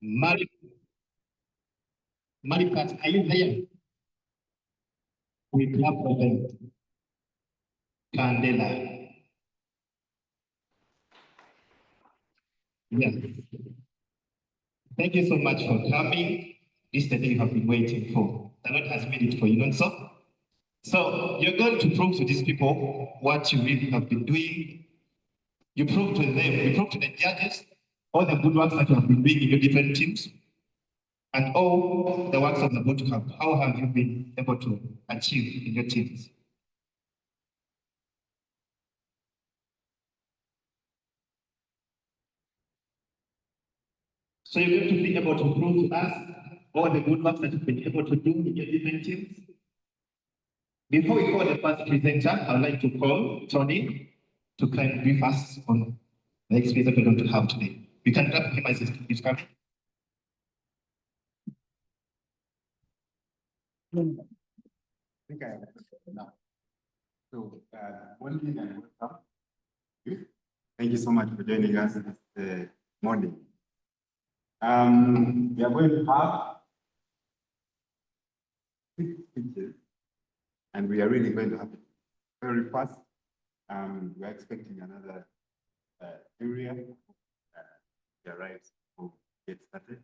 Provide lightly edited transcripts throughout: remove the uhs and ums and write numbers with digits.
Maripat, are you there? We clap for them. Candela. Yes. Thank you so much for coming. This is the day you have been waiting for. The Lord has made it for you, not so? So you're going to prove to these people what you really have been doing. You prove to them, you prove to the judges all the good works that you have been doing in your different teams, and all the works of the boot camp. How have you been able to achieve in your teams? So you're going to be able to prove to us all the good works that you've been able to do in your different teams. Before we call the first presenter, I would like to call Tony to kind of brief us on the experience that we're going to have today. You can grab him as he's coming. So, one thing and welcome. Thank you so much for joining us this morning. We are going to have 6 speeches, and we are really going to have it very fast. We are expecting another area. The arrives to get started,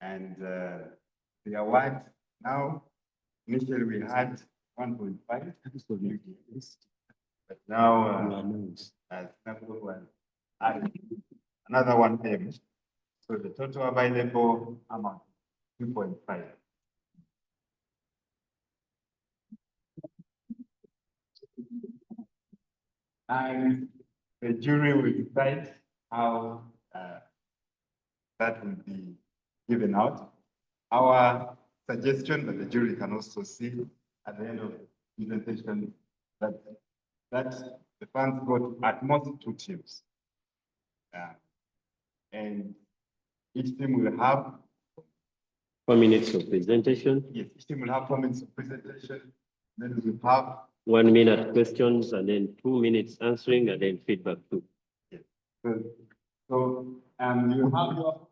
and the award now. Initially, we had 1.5, but now another 1 M. So the total available amount 2.5. And the jury will decide how that will be given out. Our suggestion that the jury can also see at the end of the presentation that the funds got at most 2 teams. And each team will have 4 minutes of presentation. Yes, each team will have 4 minutes of presentation. Then we will have 1 minute questions, and then 2 minutes answering, and then feedback too. Yes. So you have your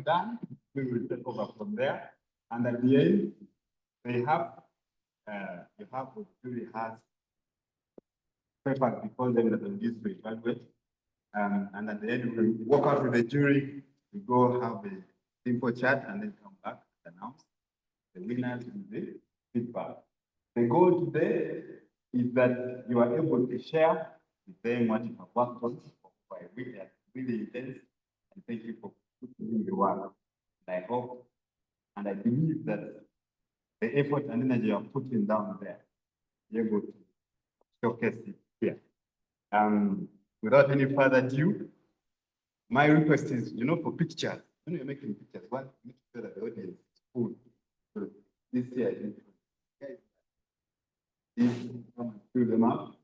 done. We will take over from there. And at the end, they have, you have what jury has papers before them that will use to evaluate. And at the end, we walk out with the jury, we go have a simple chat, and then come back and announce the winners with the feedback. The goal today is that you are able to share with them what you have worked on for a week. Really intense, and thank you for putting in the work. And I hope and I believe that the effort and energy you are putting down there, you're able to showcase it here. Without any further ado, my request is, for pictures, when you're making pictures, what make sure that the audience is full. So this year, please fill them up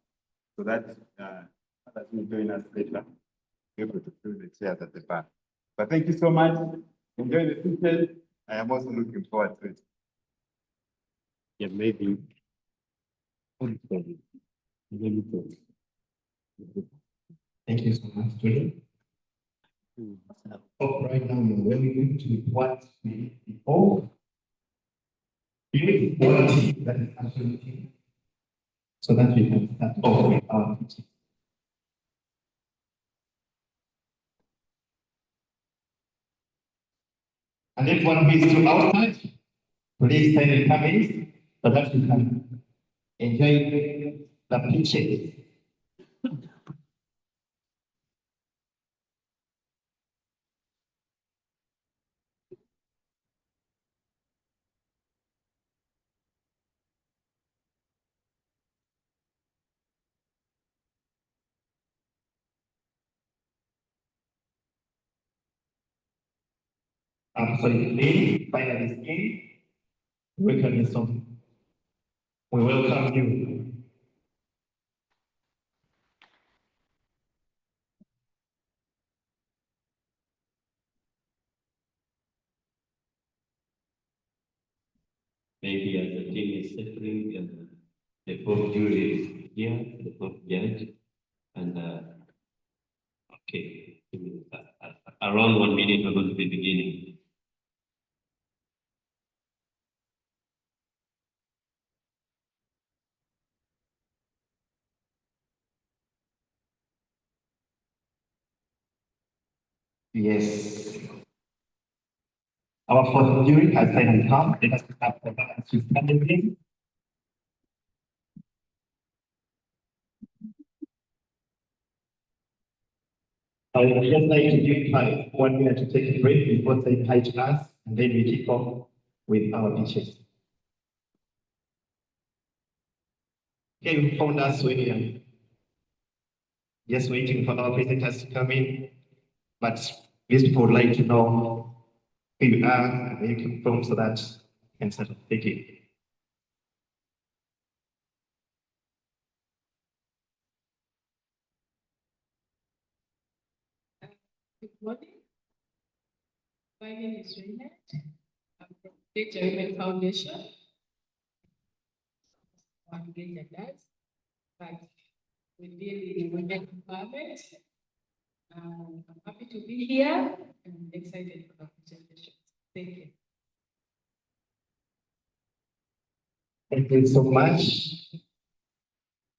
so that others will join us later, be able to fill the chairs at the back. But thank you so much. Enjoy the pictures. I am also looking forward to it. Yeah, maybe. Thank you so much, Tony. Right now, we're going to what we did before. You need quality that is absolutely so that we can start off with our teaching. And everyone who is still outside, please stay in the cabins so that you can enjoy the pictures. Please, finally skin. Welcome you some. We welcome you. Maybe as the team is settling, and the fourth jury is here, the fourth judge, and okay, around 1 minute we're going to be beginning. Yes. Our fourth jury has finally come. Let us start the balance sheet standing. I would just like to give 1 minute to take a break before saying hi to us, and then we kick off with our pitches. Okay, we found us waiting. Just waiting for our presenters to come in, but these people would like to know who you are and where you come from so that you can start thinking. Good morning. My name is Rina. I'm from Future Women Foundation. I'm doing that, but we deal in women empowerment. I'm happy to be here and excited for the presentation. Thank you. Thank you so much.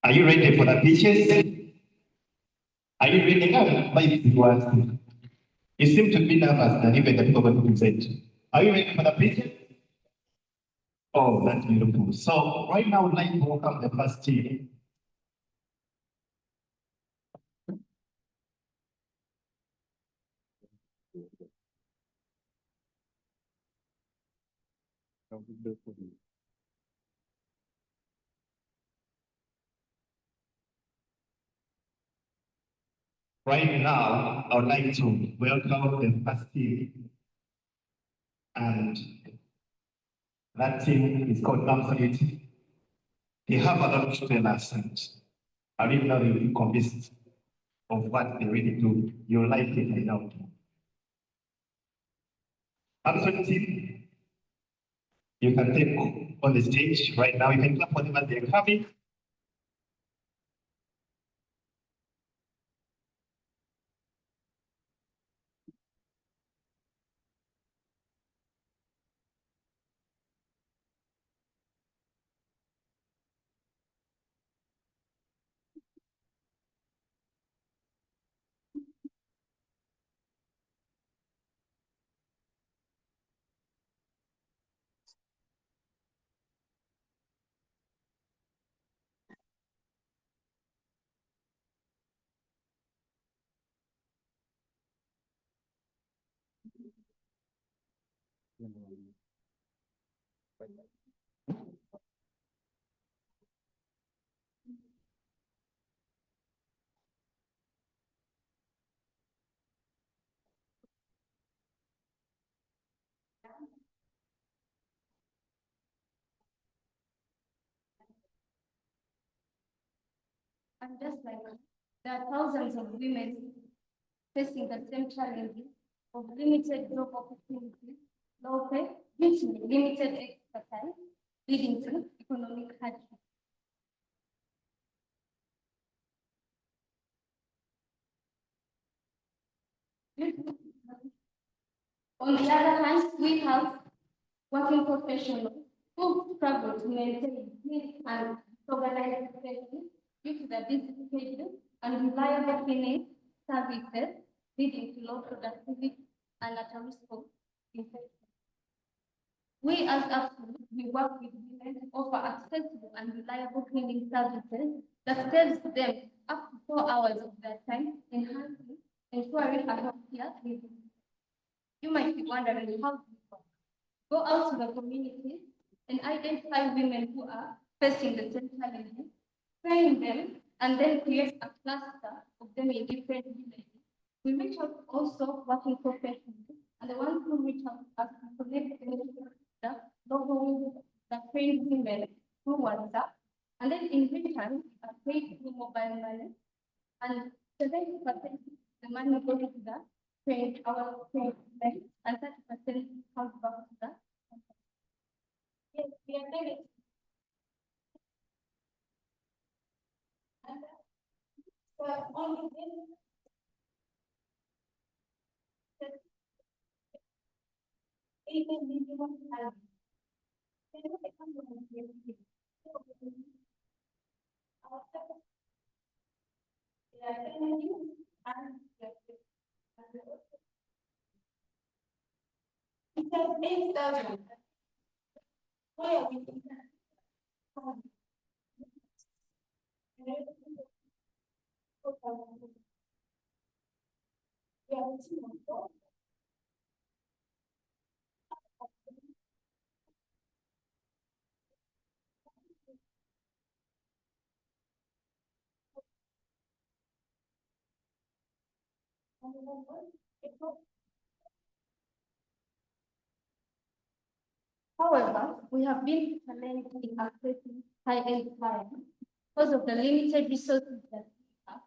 Are you ready for the pitches? Are you ready now? You seem to be nervous than even the people going to present. Are you ready for the pitches? Oh, that's beautiful. So right now, I'd like to welcome the first team. Right now, I would like to welcome the first team. And that team is called Absolute. They have a lot to tell us, and I really know you'll be convinced of what they really do. You'll like it, I know. Absolute team, you can take on the stage right now. You can clap for them as they're coming. And just like there are thousands of women facing the same challenges of limited job opportunities, low pay, due to limited expertise, leading to economic hardship. On the other hand, we have working professionals who struggle to maintain neat and organized spaces due to the busy schedule and reliable cleaning services, leading to low productivity and at a risk of infection. We as Absolute, we work with women to offer accessible and reliable cleaning services that saves them up to 4 hours of their time, ensuring a healthier living. You might be wondering how to work. Go out to the community and identify women who are facing the same challenges, train them, and then create a cluster of them in different villages. We reach out also working professionals, and the ones who reach out us to connect them with the local the trained women through WhatsApp, and then in return, are paid through mobile money, and 70% the money goes to the our trained men, and 30% comes back to the company. Yes, we are very and so only then that even minimum salary. Then the company will be our second, they are telling you and have 8,000. Why are we doing that? However, we have been challenged in accessing high-end clients because of the limited resources that we have.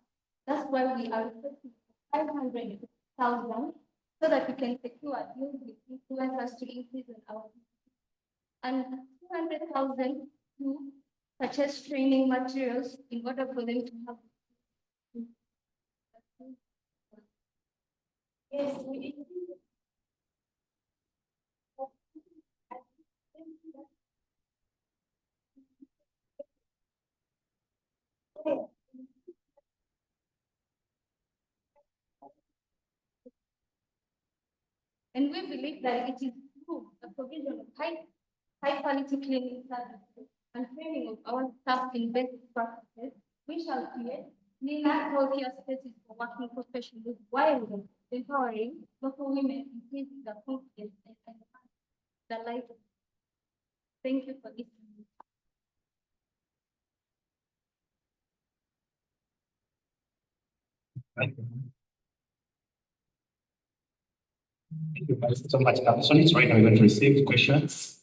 That's why we are requesting 500,000 so that we can secure deals with influencers to increase in our and 200,000 to purchase training materials in order for them to have. Yes, we. And we believe that it is through the provision of high quality cleaning services and training of our staff in best practices, we shall create cleaner, healthier spaces for working professionals while empowering local women, increasing the confidence and the life. Thank you for listening. Thank you so much. So it's right now we're going to receive questions.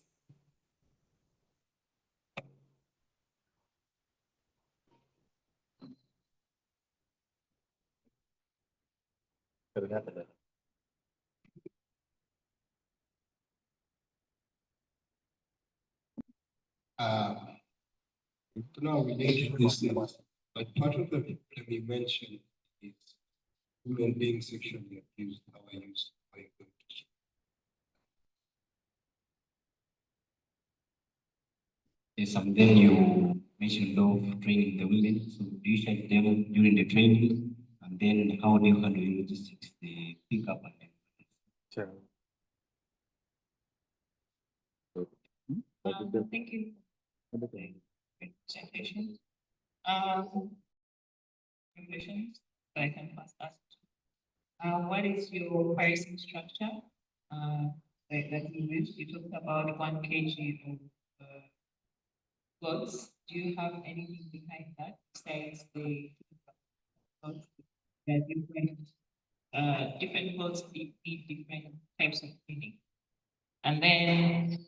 Now relate this is, but part of the problem you mentioned is women being sexually abused, how I used to. Yes, and then you mentioned of training the women. So do you check them during the training? And then how do you handle logistics, the pickup and then? Thank you for the presentation. Questions that I can first ask. What is your pricing structure? That you used, you talked about 1 kg of clogs. Do you have anything behind that besides the clogs? There are different clogs need different types of cleaning. And then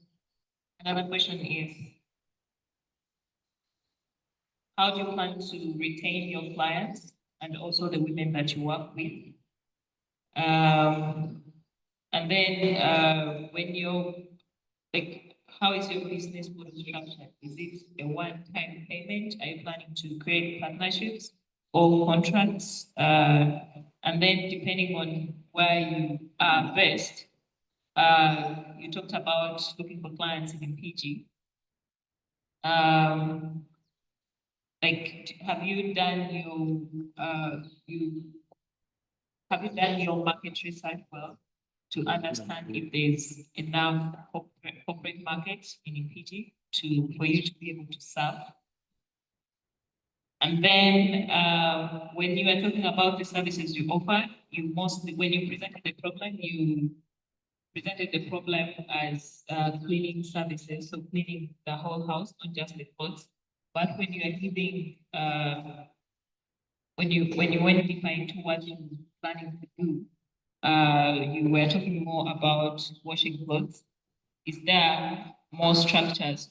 another question is, how do you plan to retain your clients and also the women that you work with? And then when you're like, how is your business model structured? Is it a one-time payment? Are you planning to create partnerships or contracts? And then depending on where you are based, you talked about looking for clients in Mpigi. Like, have you done your market research well to understand if there's enough corporate markets in Mpigi for you to be able to serve? And then when you are talking about the services you offer, when you presented the problem as cleaning services, so cleaning the whole house, not just the pots. But when you are giving, when you went deeper into what you're planning to do, you were talking more about washing clothes. Is there more structures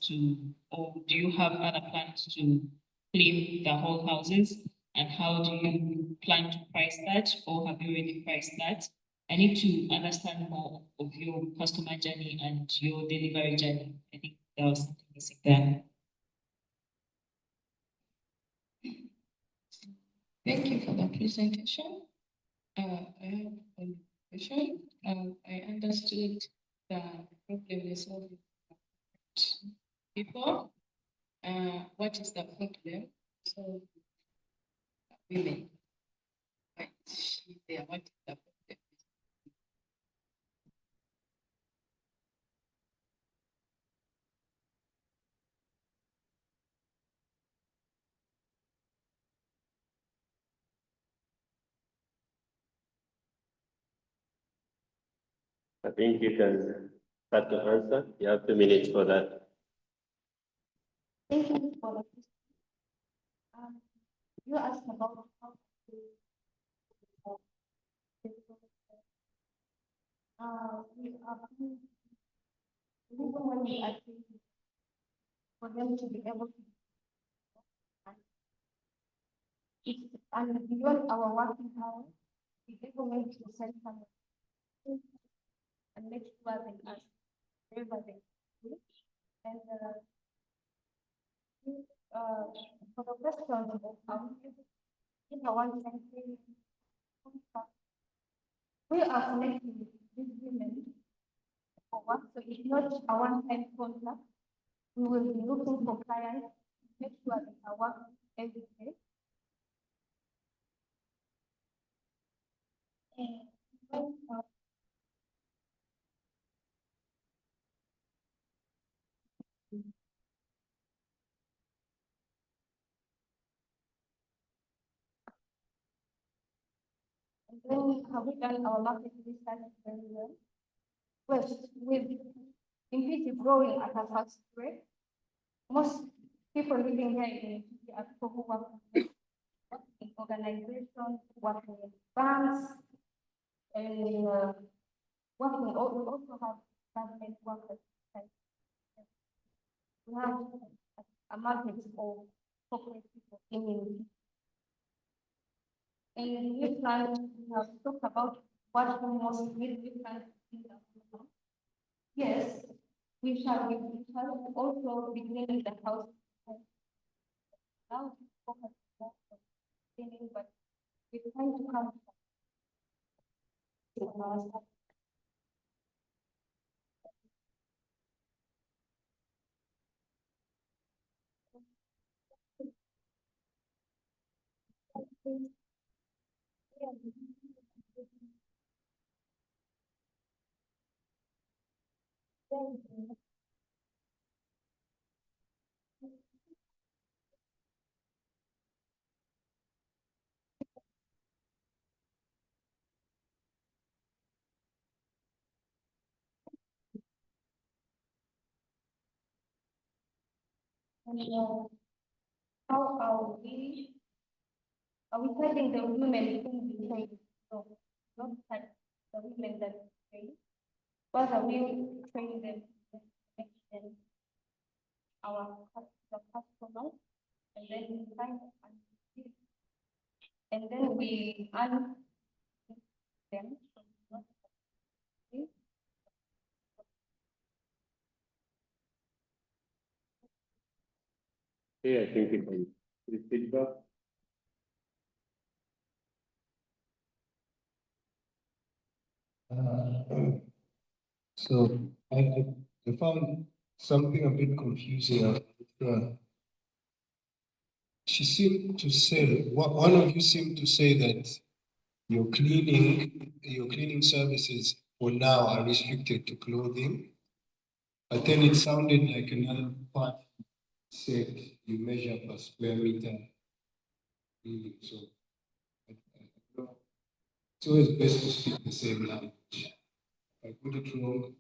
or do you have other plans to clean the whole houses? And how do you plan to price that, or have you already priced that? I need to understand more of your customer journey and your delivery journey. I think that was something missing there. Thank you for the presentation. I have a question. I understood the problem is solving people. What is the problem? So women, right? What is the problem? I think you can start to answer. You have 2 minutes for that. Thank you for the question. You asked about how to we are even when we are training for them to be able to it's and beyond our working hours, we implement to send someone and make sure they ask wherever they go. And for the question of how if I want to say we are connecting these women for work, so it's not a one-time contract. We will be looking for clients, make sure they are working every day. And then have we done our market research very well? First, with Mpigi growing at a fast rate, most people living here in Mpigi are people who work in organizations, working in banks, and working. We also have government workers. We have a market of corporate people in Mpigi. And we plan to have talked about what we most we plan to think about. Yes, we shall also begin in the house. Now we focus more on training, but we're trying to come to ourselves. And how are we telling the women whom we train? No, not that the women that we train. But are we training them in our customers, and then we find and then we earn them. Yeah, I think you can give feedback. So I found something a bit confusing. She seemed to say, one of you seemed to say that your cleaning services for now are restricted to clothing, but then it sounded like another part said you measure per square meter. So it's always best to speak the same language. I put it wrong.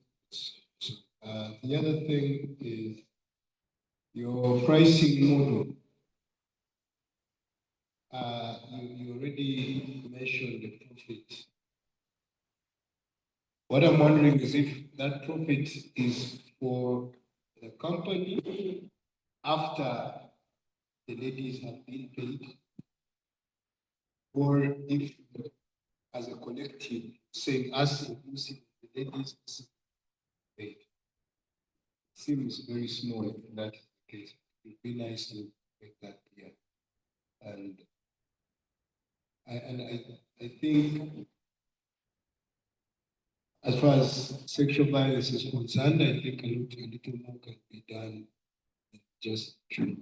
The other thing is your pricing model. You already mentioned the profit. What I'm wondering is if that profit is for the company after the ladies have been paid, or if as a collective, saying us inclusive the ladies paid. Seems very small in that case. It'd be nice to make that clear. And I think as far as sexual violence is concerned, I think a little more can be done than just true.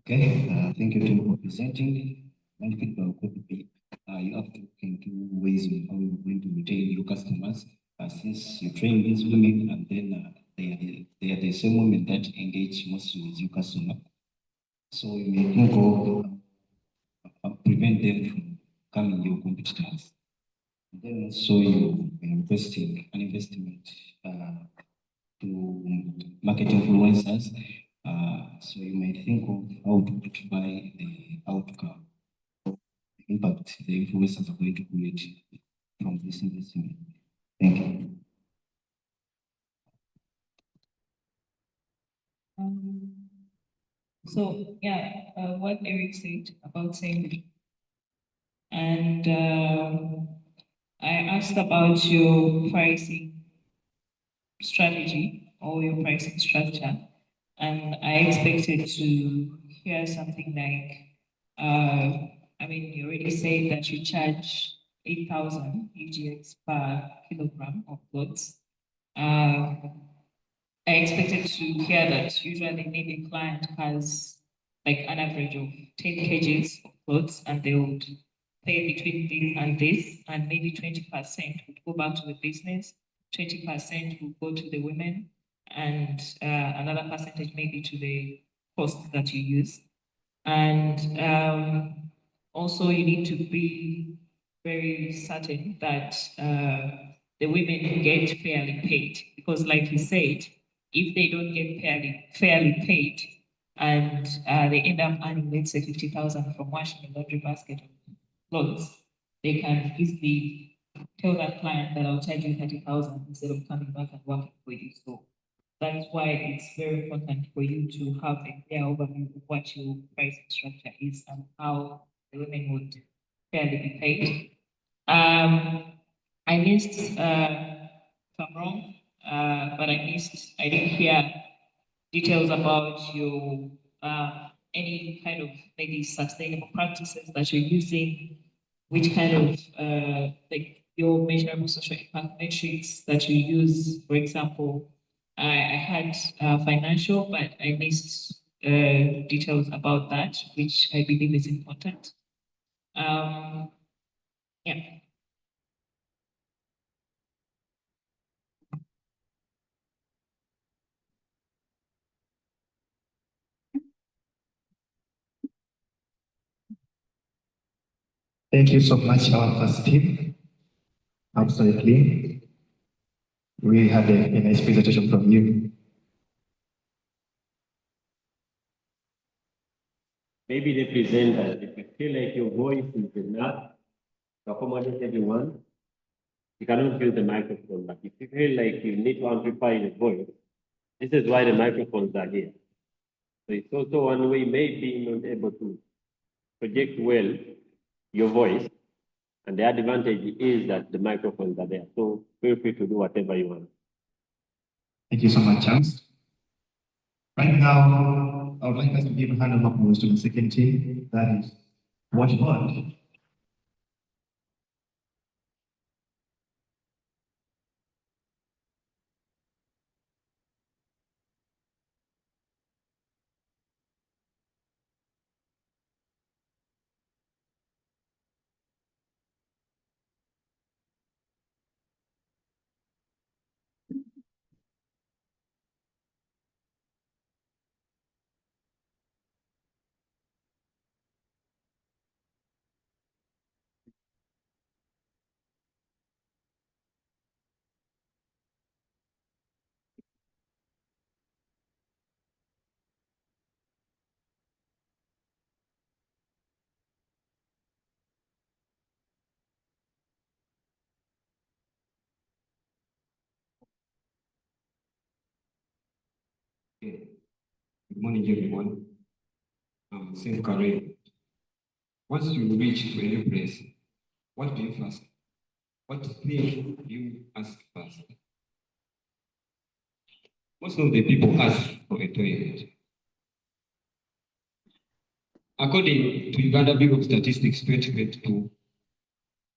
Okay, thank you team for presenting. My feedback could be you have to look into ways on how you're going to retain your customers. Since you train these women and then they are the same women that engage mostly with your customer. So you may think of prevent them from overcoming your competitors. And then also you investing an investment to market influencers. So you might think of how to quantify the outcome, the impact the influencers are going to create from this investment. Thank you. So yeah, what Eric said about saying, and I asked about your pricing strategy or your pricing structure, and I expected to hear something like, I mean, you already said that you charge 8,000 UGX per kilogram of clothes. I expected to hear that usually maybe a client has like an average of 10 kgs of clothes and they would pay between this and this, and maybe 20% would go back to the business, 20% would go to the women, and another percentage maybe to the cost that you use. And also you need to be very certain that the women get fairly paid, because like you said, if they don't get fairly paid and they end up earning, let's say, 50,000 from washing a laundry basket of clothes, they can easily tell that client that I'll charge you 30,000 instead of coming back and working for you. So that's why it's very important for you to have a clear overview of what your pricing structure is and how the women would fairly be paid. I missed, if I'm wrong, but I didn't hear details about your any kind of maybe sustainable practices that you're using, which kind of like your measurable social impact metrics that you use. For example, I had financial, but I missed details about that, which I believe is important. Yeah. Thank you so much, our first team. Absolutely. We had a nice presentation from you. Maybe the presenters, if you feel like your voice is enough to accommodate everyone, you cannot use the microphone. But if you feel like you need to amplify the voice, this is why the microphones are here. So it's also one way, maybe not able to project well your voice. And the advantage is that the microphones are there. So feel free to do whatever you want. Thank you so much, Charles. Right now, I would like us to give a hand of applause to the second team, that is WashBoard. Good morning, everyone. I'm Safe Kareem. Once you reach to a new place, what do you first? What thing do you ask first? Most of the people ask for a toilet. According to Uganda Bureau of Statistics 2022,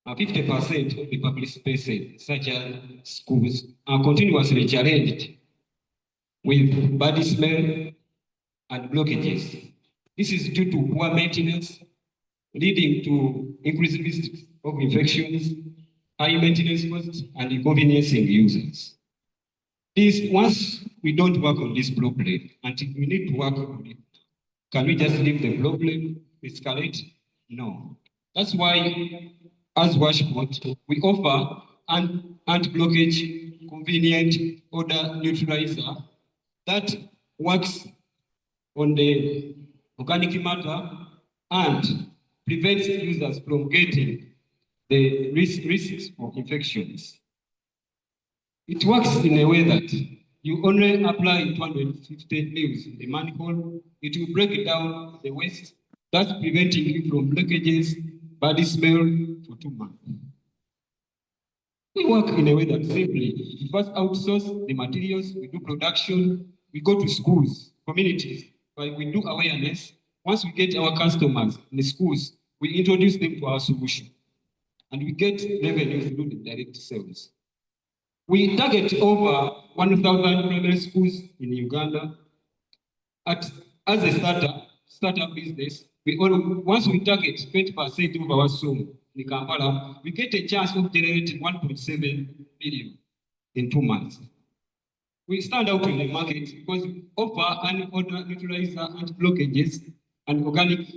50% of the public spaces, such as schools, are continuously challenged with bad smell and blockages. This is due to poor maintenance, leading to increased risks of infections, high maintenance costs, and inconveniencing users. Once we don't work on this problem, and we need to work on it, can we just leave the problem escalate? No. That's why, as WashBoard, we offer an anti-blockage convenient odor neutralizer that works on the organic matter and prevents users from getting the risks of infections. It works in a way that you only apply 250 mils in the manhole. It will break down the waste, thus preventing you from leakages, bad smell for 2 months. We work in a way that simply, we first outsource the materials, we do production, we go to schools, communities, we do awareness. Once we get our customers in the schools, we introduce them to our solution. And we get revenue through the direct sales. We target over 1,000 primary schools in Uganda. As a startup business, once we target 20% of our sum in Kampala, we get a chance of generating 1.7 billion in 2 months. We stand out in the market because we offer an odor neutralizer and blockages and organic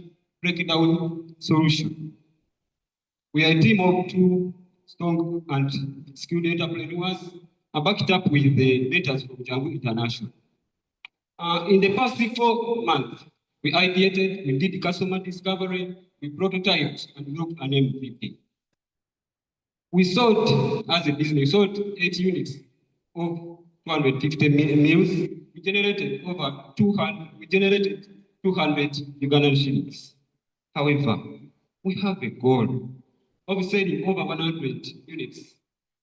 breakdown solution. We are a team of 2 strong and skilled entrepreneurs, backed up with the letters from Jangu International. In the past 4 months, we ideated, we did customer discovery, we prototyped, and we wrote an MVP. We sold, as a business, we sold 8 units of 250 mils. We generated over 200 Ugandan shillings. However, we have a goal of selling over 100 units.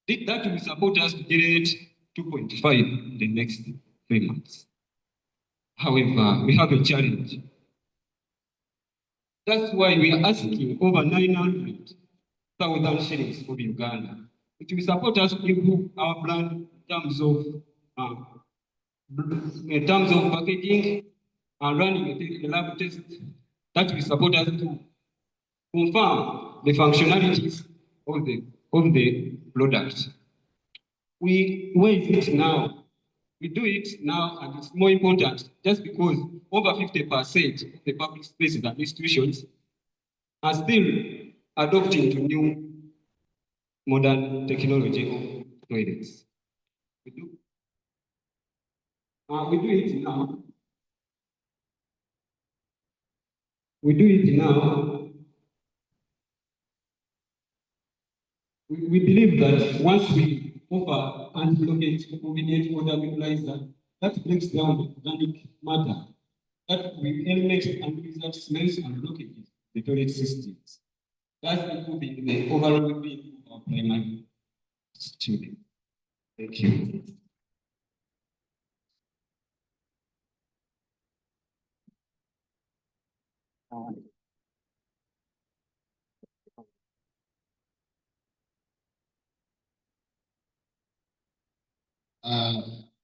That will support us to generate 2.5 in the next 3 months. However, we have a challenge. That's why we are asking over 900,000 shillings for Uganda. It will support us to improve our brand in terms of packaging and running a lab test. That will support us to confirm the functionalities of the product. Where is it now? We do it now, and it's more important just because over 50% of the public spaces and institutions are still adopting to new modern technology of toilets. We do it now. We do it now. We believe that once we offer anti-blockage convenient odor neutralizer, that breaks down the organic matter, that will eliminate unpleasant smells and blockages the toilet systems. That's improving the overall well-being of our primary students. Thank you.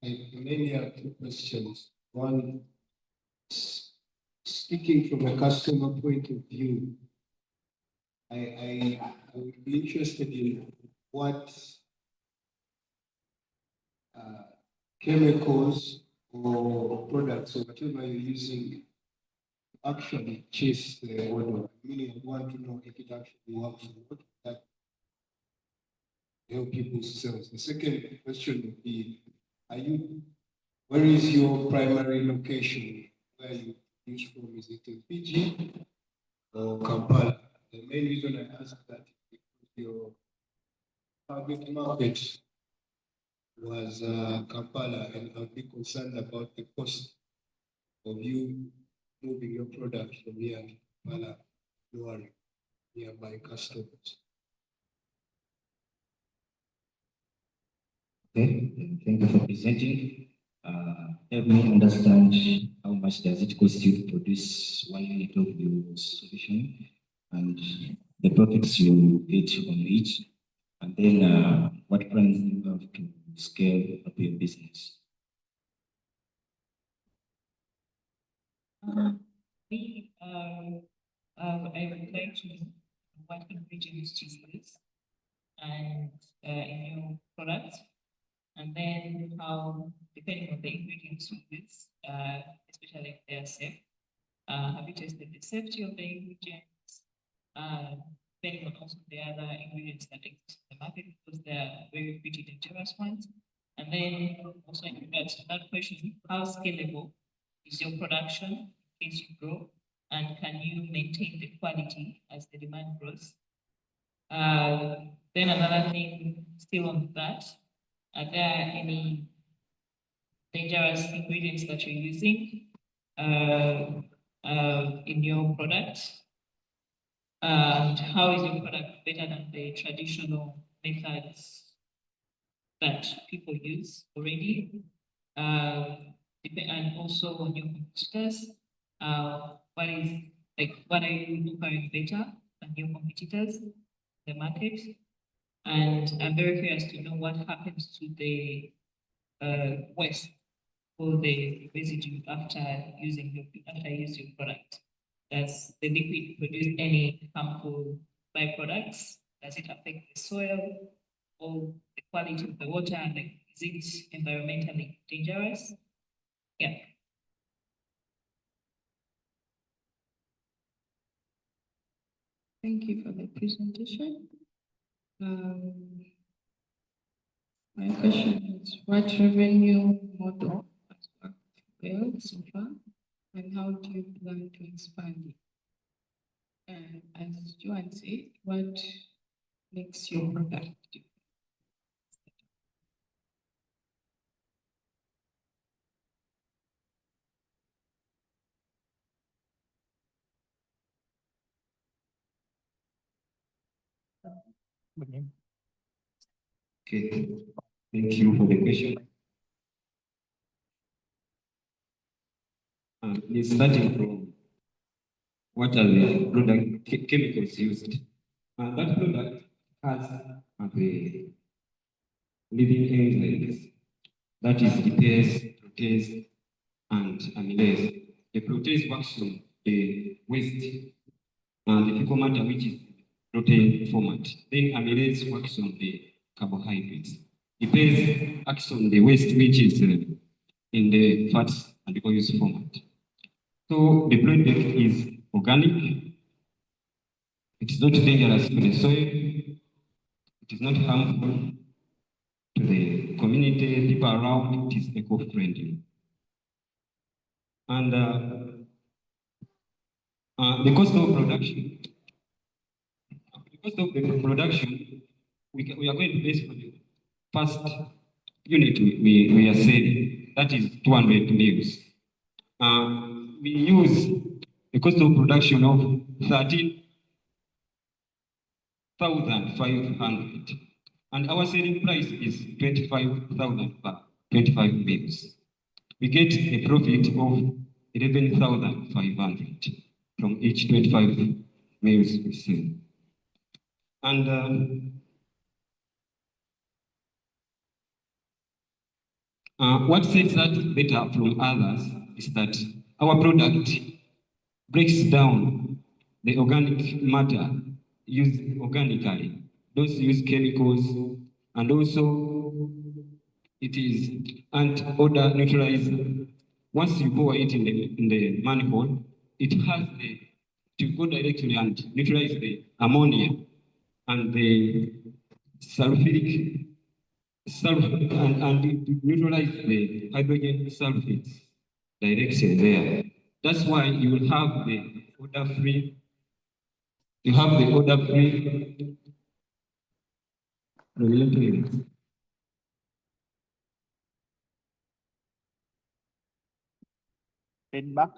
I mainly have 2 questions. One, speaking from a customer point of view, I would be interested in what chemicals or products or whatever you're using actually chase the odor. Meaning, I want to know if it actually works or not. That help people's cells. The second question would be, where is your primary location where you use from? Is it in Mpigi or Kampala? The main reason I ask that is because your target market was Kampala, and I'd be concerned about the cost of you moving your product from here to Kampala to our nearby customers. Okay, thank you for presenting. Help me understand how much does it cost you to produce 1 unit of your solution and the profits you get on each, and then what plans do you have to scale up your business? I would like to know what ingredients you use and in your products, and then how, depending on the ingredients you use, especially if they are safe. Have you tested the safety of the ingredients? depending on also the other ingredients that exist in the market, because they are very pretty dangerous ones. And then also in regards to that question, how scalable is your production in case you grow, and can you maintain the quality as the demand grows? Then another thing still on that, are there any dangerous ingredients that you're using in your product? And how is your product better than the traditional methods that people use already? And also on your competitors, what are you offering better than your competitors in the market? And I'm very curious to know what happens to the waste or the residue after you use your product. Does the liquid produce any harmful byproducts? Does it affect the soil or the quality of the water? Like, is it environmentally dangerous? Yeah. Thank you for the presentation. My question is, what revenue model has worked well so far, and how do you plan to expand it? And as Joanne said, what makes your product different? Okay, thank you for the question. It's starting from what are the product chemicals used. That product has the living enzymes, that is lipase, protease, and amylase. The protease works on the waste and the fecal matter, which is protein format. Then amylase works on the carbohydrates. Lipase acts on the waste, which is in the fats and oils format. So the product is organic. It is not dangerous to the soil. It is not harmful to the community, people around. It is eco-friendly. And the cost of production. Because of the production, we are going to base for the first unit we are selling, that is 200 mils. We use the cost of production of 13,500, and our selling price is 25,000 per 25 mils. We get a profit of 11,500 from each 25 mils we sell. And what sets us better from others is that our product breaks down the organic matter used organically. Those use chemicals, and also it is odor neutralizer. Once you pour it in the manifold, it has to go directly and neutralize the ammonia and the sulfuric and it neutralize the hydrogen sulfates directly there. That's why you will have the odor-free. You have the odor-free regulatory. Feedback.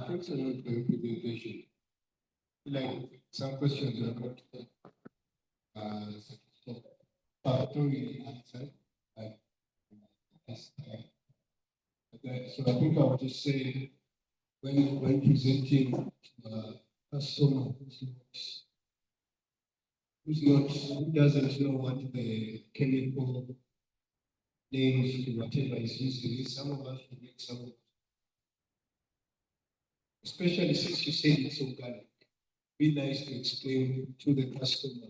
Thanks a lot for your presentation. Like some questions are not satisfactorily answered. So I think I would just say when presenting customer who doesn't know what the chemical names to whatever is used, some of us will make some, especially since you say it's organic. Be nice to explain to the customer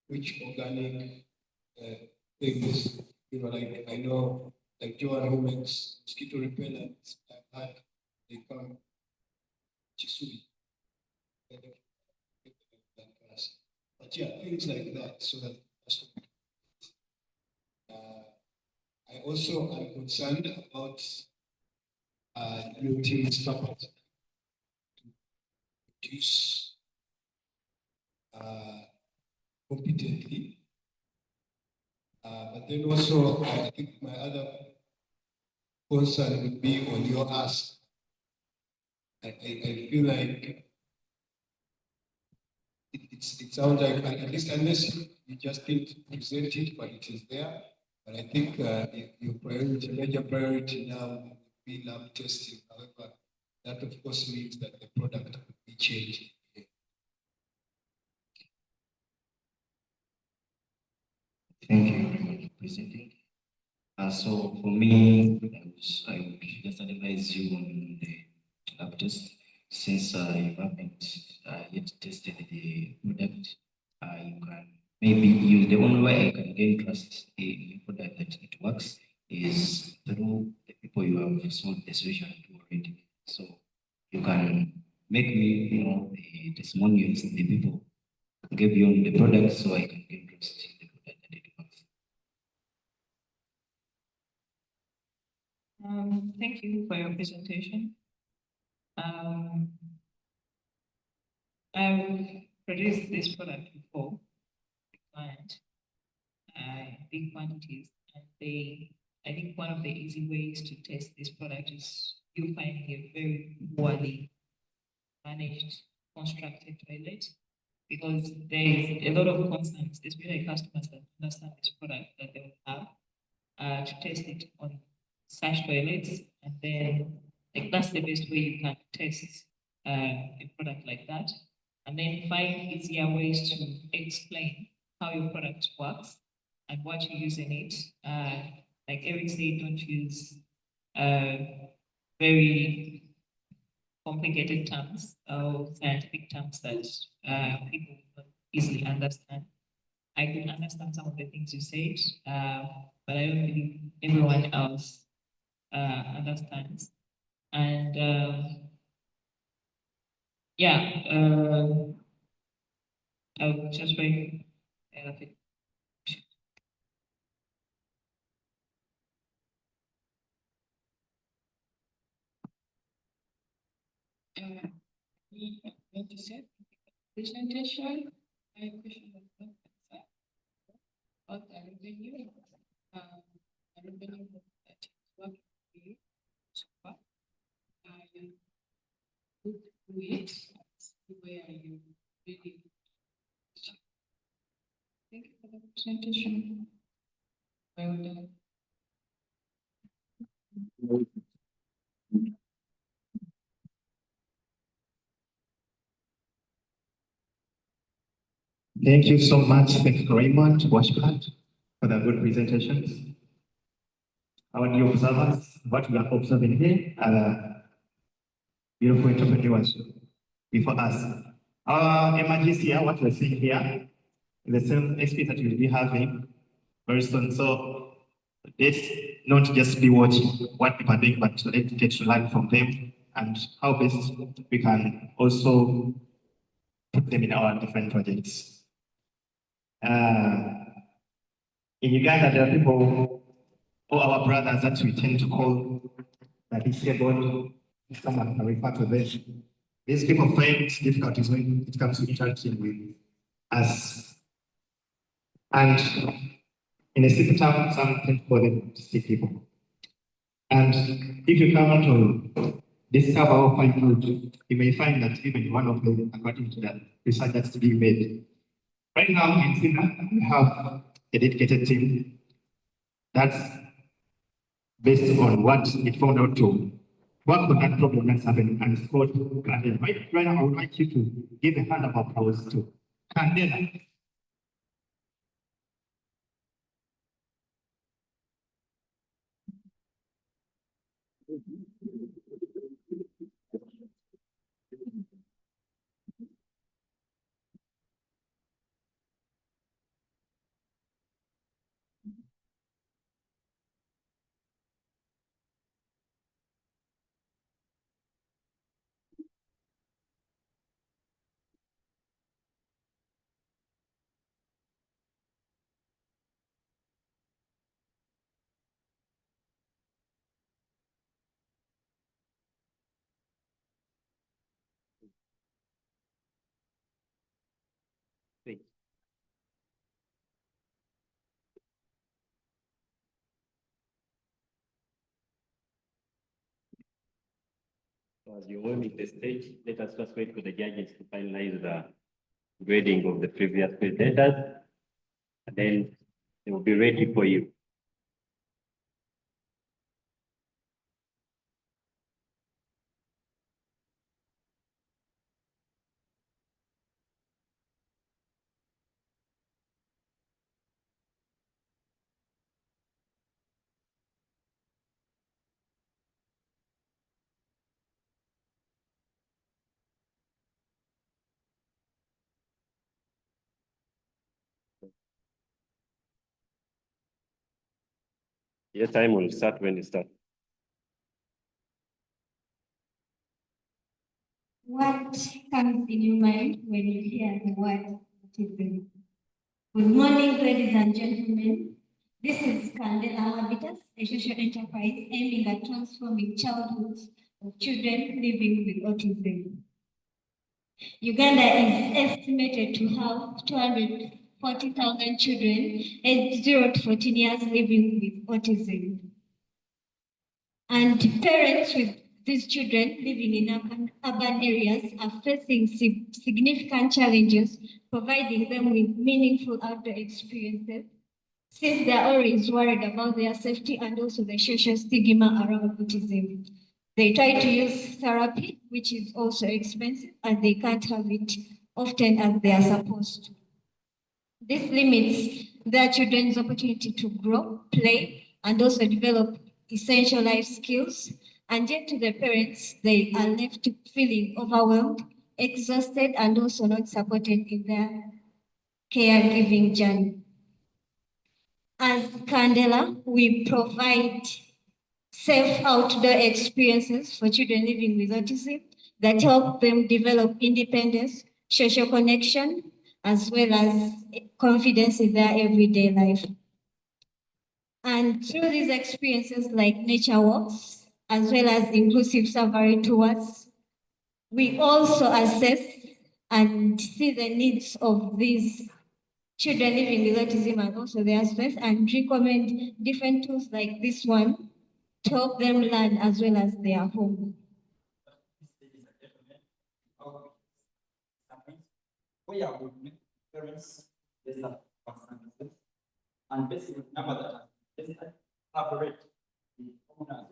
which organic things like I know, like Joan who makes mosquito repellents, I've had, they come Chisui. But yeah, things like that, so that I also am concerned about new team structure to produce competently. But then also, I think my other concern would be on your ask. I feel like it sounds like, at least unless you just didn't present it, but it is there. But I think your priority, major priority now would be lab testing. However, that of course means that the product will be changing. Thank you very much for presenting. So for me, I would just advise you on the lab test, since you haven't yet tested the product. You can maybe use the only way I can gain trust in the product that it works is through the people you have sold the solution to already. So you can make me, the testimonials, the people who gave you the product, so I can gain trust in the product that it works. Thank you for your presentation. I've produced this product before, client, big quantities, and I think one of the easy ways to test this product is you finding a very poorly managed, constructed toilet, because there is a lot of concerns, especially customers that understand this product, that they will have to test it on such toilets, and then like that's the best way you can test a product like that, and then find easier ways to explain how your product works and what you use in it. Like Eric said, don't use very complicated terms or scientific terms that people don't easily understand. I could understand some of the things you said, but I don't believe everyone else understands. And I'll just wait. What you said, presentation, my question was about the revenue, revenue that is working for you so far. You look through it, see where you really. Thank you for the presentation. Well done. Thank you so much, thank you, Raymond, WashBoard, for the good presentations. Our dear observers, what we are observing here are beautiful entrepreneurs before us. Our emergencies here, what we're seeing here, is the same experience that we'll be having very soon. So let's not just be watching what people are doing, but let's get to learn from them and how best we can also put them in our different projects. In Uganda, there are people, or our brothers, that we tend to call the disabled. Someone can refer to this. These people find difficulties when it comes to interacting with us. And in a simple term, some tend to call them sick people. And if you come to discover or find out, you may find that even one of them, according to the research that's being made. Right now in Sina, we have a dedicated team that's based on what it found out to work on that problem that's happening, and it's called Candela. Right now, I would like you to give a hand of applause to Candela. As you're warming the stage, let us just wait for the judges to finalize the grading of the previous presenters, and then they will be ready for you. Your time will start when you start. What comes in your mind when you hear the word autism? Good morning, ladies and gentlemen. This is Candela Habitus, a social enterprise aiming at transforming childhoods of children living with autism. Uganda is estimated to have 240,000 children aged 0 to 14 years living with autism. And parents with these children living in urban areas are facing significant challenges, providing them with meaningful outdoor experiences, since they are always worried about their safety and also the social stigma around autism. They try to use therapy, which is also expensive, and they can't have it often as they are supposed to. This limits their children's opportunity to grow, play, and also develop essential life skills. And yet to the parents, they are left feeling overwhelmed, exhausted, and also not supported in their caregiving journey. As Candela, we provide safe outdoor experiences for children living with autism that help them develop independence, social connection, as well as confidence in their everyday life. And through these experiences like nature walks, as well as inclusive safari tours, we also assess and see the needs of these children living with autism and also their space, and recommend different tools like this one to help them learn as well as their home. We are with parents, and basically remember that collaborate with owners.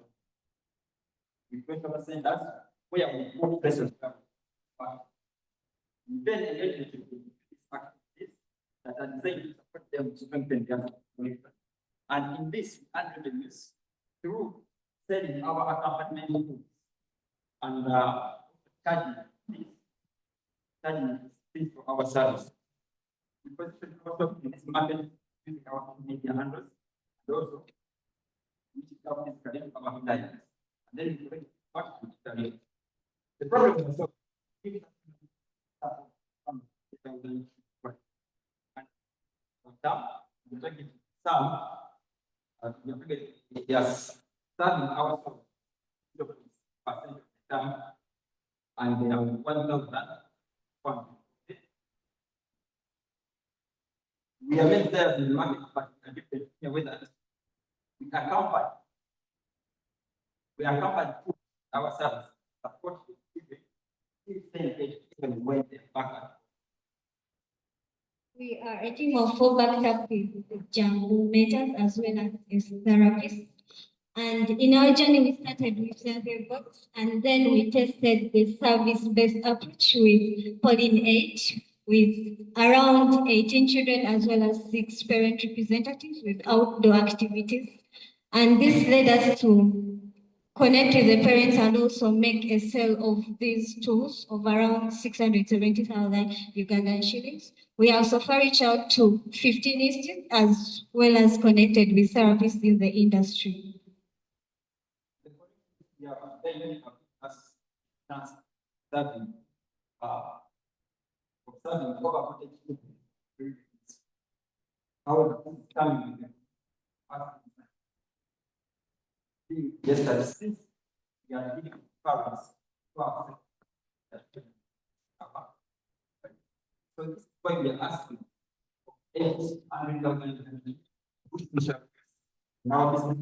We question that we are with both persons. Then a relationship with these activities that are designed to support them to strengthen their connection. And in this, we add revenues through selling our accompaniment tools and charging fees for our service. We position ourselves in this market using our media handles and also using our physical our clients. And then we bring back to the problem is also yes, starting ourselves percent of the time, and they are 1,000. We are made there in the market, but a different with us. We accompany ourselves, support even when they're back. We are a team of 4 backed up with Jangu mentors as well as therapists. And in our journey, we started with sensory box, and then we tested the service-based approach with Pauline 8, with around 18 children as well as 6 parent representatives with outdoor activities. And this led us to connect with the parents and also make a sale of these tools of around 670,000 Ugandan shillings. We also reached out to 15 institutes as well as connected with therapists in the industry. Yeah, then as observing cooperative how it's coming with them. Yes, sir. Since we are giving parents to access that. So this is why we are asking for 800,000 now this is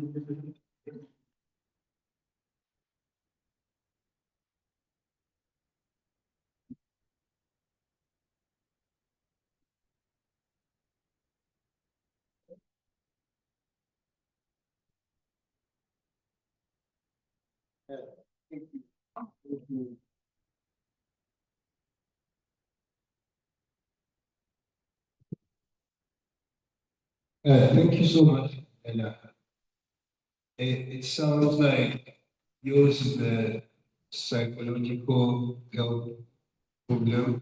Thank you. Thank you. Thank you so much, Ella. It sounds like yours is the psychological health problem.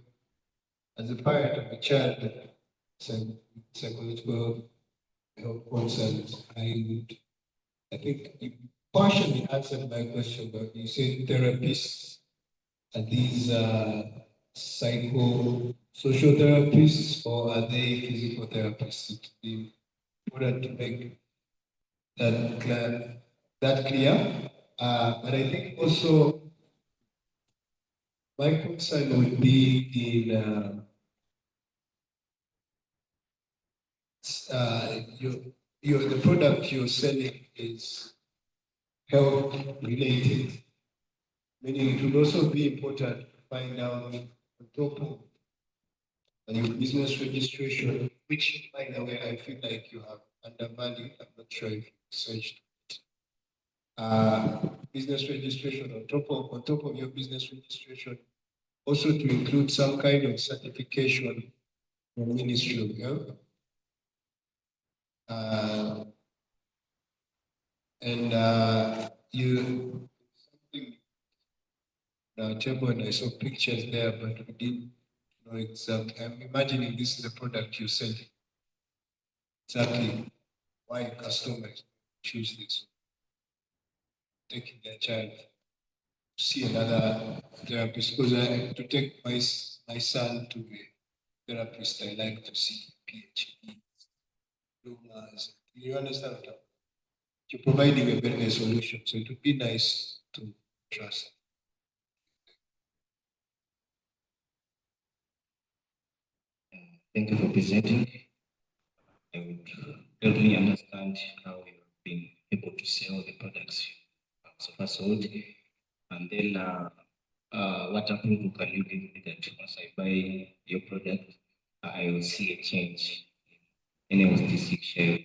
As a parent of a child with psychological health concerns, I think you partially answered my question, but you said therapists are these social therapists or are they physical therapists? It would be important to make that clear. But I think also my concern would be in the product you're selling is health related, meaning it would also be important to find out on top of your business registration, which by the way I feel like you have undervalued. I'm not sure if you researched business registration on top of your business registration, also to include some kind of certification from Ministry of Health. You something table and I saw pictures there, but we didn't know exactly. I'm imagining this is the product you sell. Exactly why customers choose this. Taking their child to see another therapist, because to take my son to a therapist, I like to see PhD, diplomas. You understand what I'm saying? You're providing a better solution, so it would be nice to trust. Thank you for presenting. I would totally understand how you've been able to sell the products so far sold. And then what approval can you give me that once I buy your product, I will see a change in any of this share?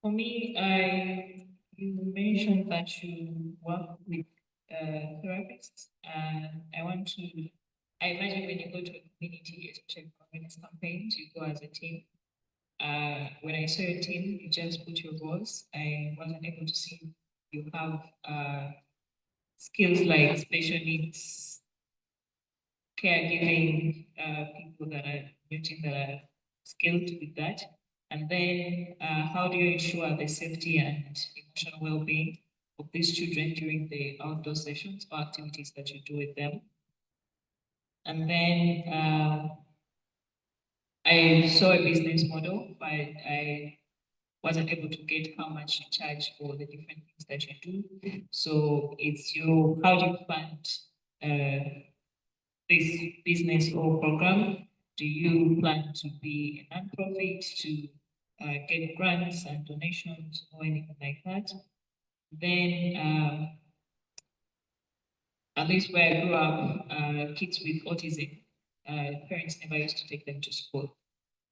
For me, you mentioned that you work with therapists, and I imagine when you go to a community, especially for awareness campaigns, you go as a team. When I saw your team, you just put your goals. I wasn't able to see you have skills like special needs, caregiving, people that are your team that are skilled with that. And then how do you ensure the safety and emotional well-being of these children during the outdoor sessions or activities that you do with them? And then I saw a business model, but I wasn't able to get how much you charge for the different things that you do. So how do you fund this business or program? Do you plan to be a nonprofit to get grants and donations or anything like that? Then, at least where I grew up, kids with autism, parents never used to take them to school.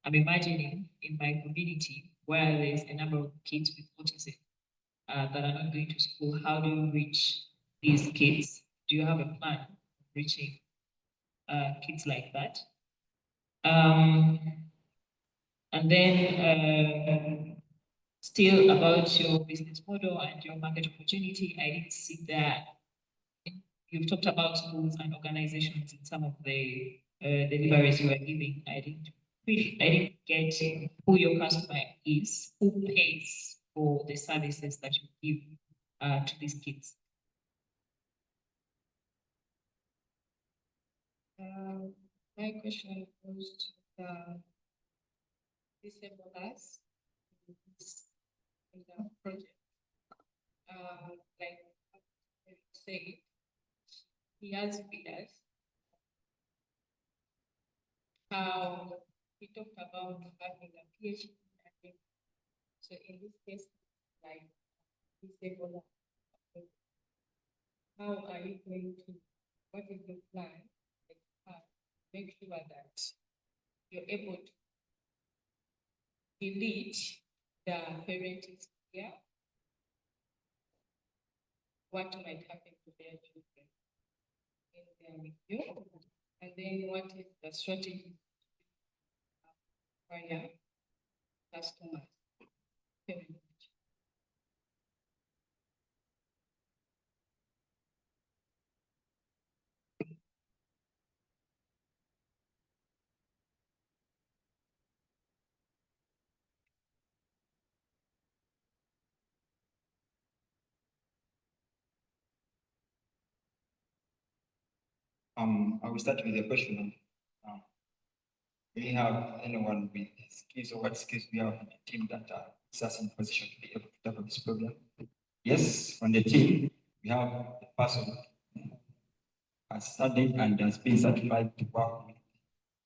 I'm imagining in my community where there's a number of kids with autism that are not going to school, how do you reach these kids? Do you have a plan of reaching kids like that? And then still about your business model and your market opportunity, I didn't see that. You've talked about schools and organizations in some of the deliveries you were giving. I didn't get who your customer is, who pays for the services that you give to these kids. My question goes to the disabled in the project. Like you say, he has fears. How he talked about having a PhD. So in this case, like disabled, how are you going to? What is the plan? Like, make sure that you're able to delete the parent is here, what might happen to their children in their review, and then what is the strategy for your customers. I will start with the question. Do we have anyone with skills, or what skills we have in the team that are in position to be able to tackle this problem? Yes, on the team, we have a person who has studied and has been certified to work with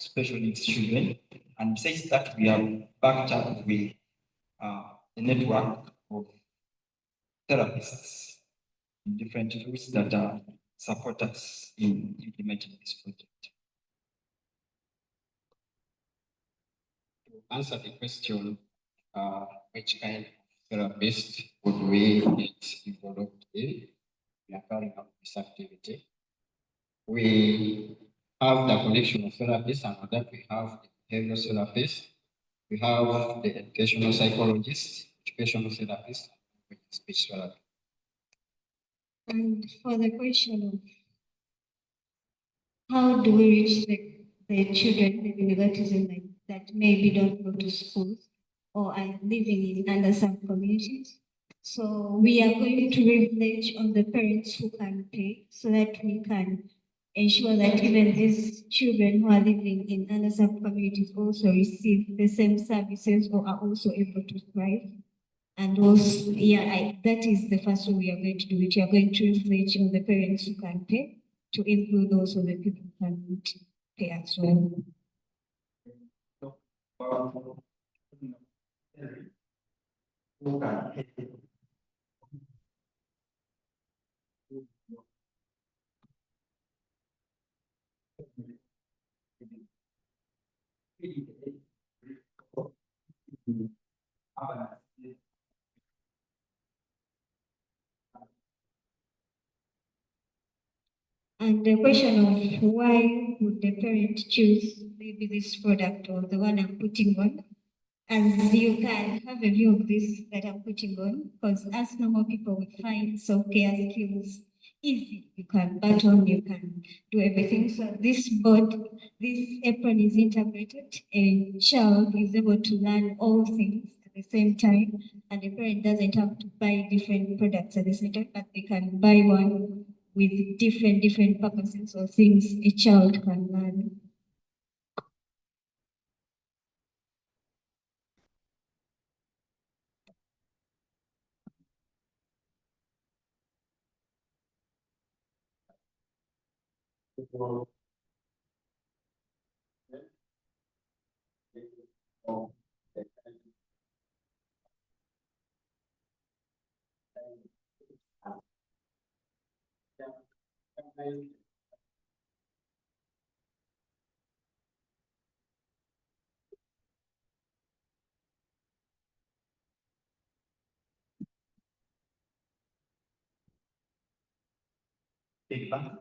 special needs children. And besides that, we have backed up with a network of therapists in different fields that support us in implementing this project. To answer the question, which kind of therapist would we get involved in? We are carrying out this activity. We have the collection of therapists, and on that we have the behavioral therapists, we have the educational psychologists, educational therapists, and speech therapy. And for the question of how do we reach the children maybe with autism that maybe don't go to schools or are living in underserved communities? So we are going to leverage on the parents who can pay so that we can ensure that even these children who are living in underserved communities also receive the same services or are also able to thrive. And also, that is the first way we are going to do it. We are going to leverage on the parents who can pay to include also the people who can pay as well. And the question of why would the parent choose maybe this product or the one I'm putting on, as you can have a view of this that I'm putting on, because as normal people would find self-care skills easy. You can button, you can do everything. So this apron is integrated. A child is able to learn all things at the same time, and the parent doesn't have to buy different products at the same time, but they can buy one with different purposes or things a child can learn. Feedback.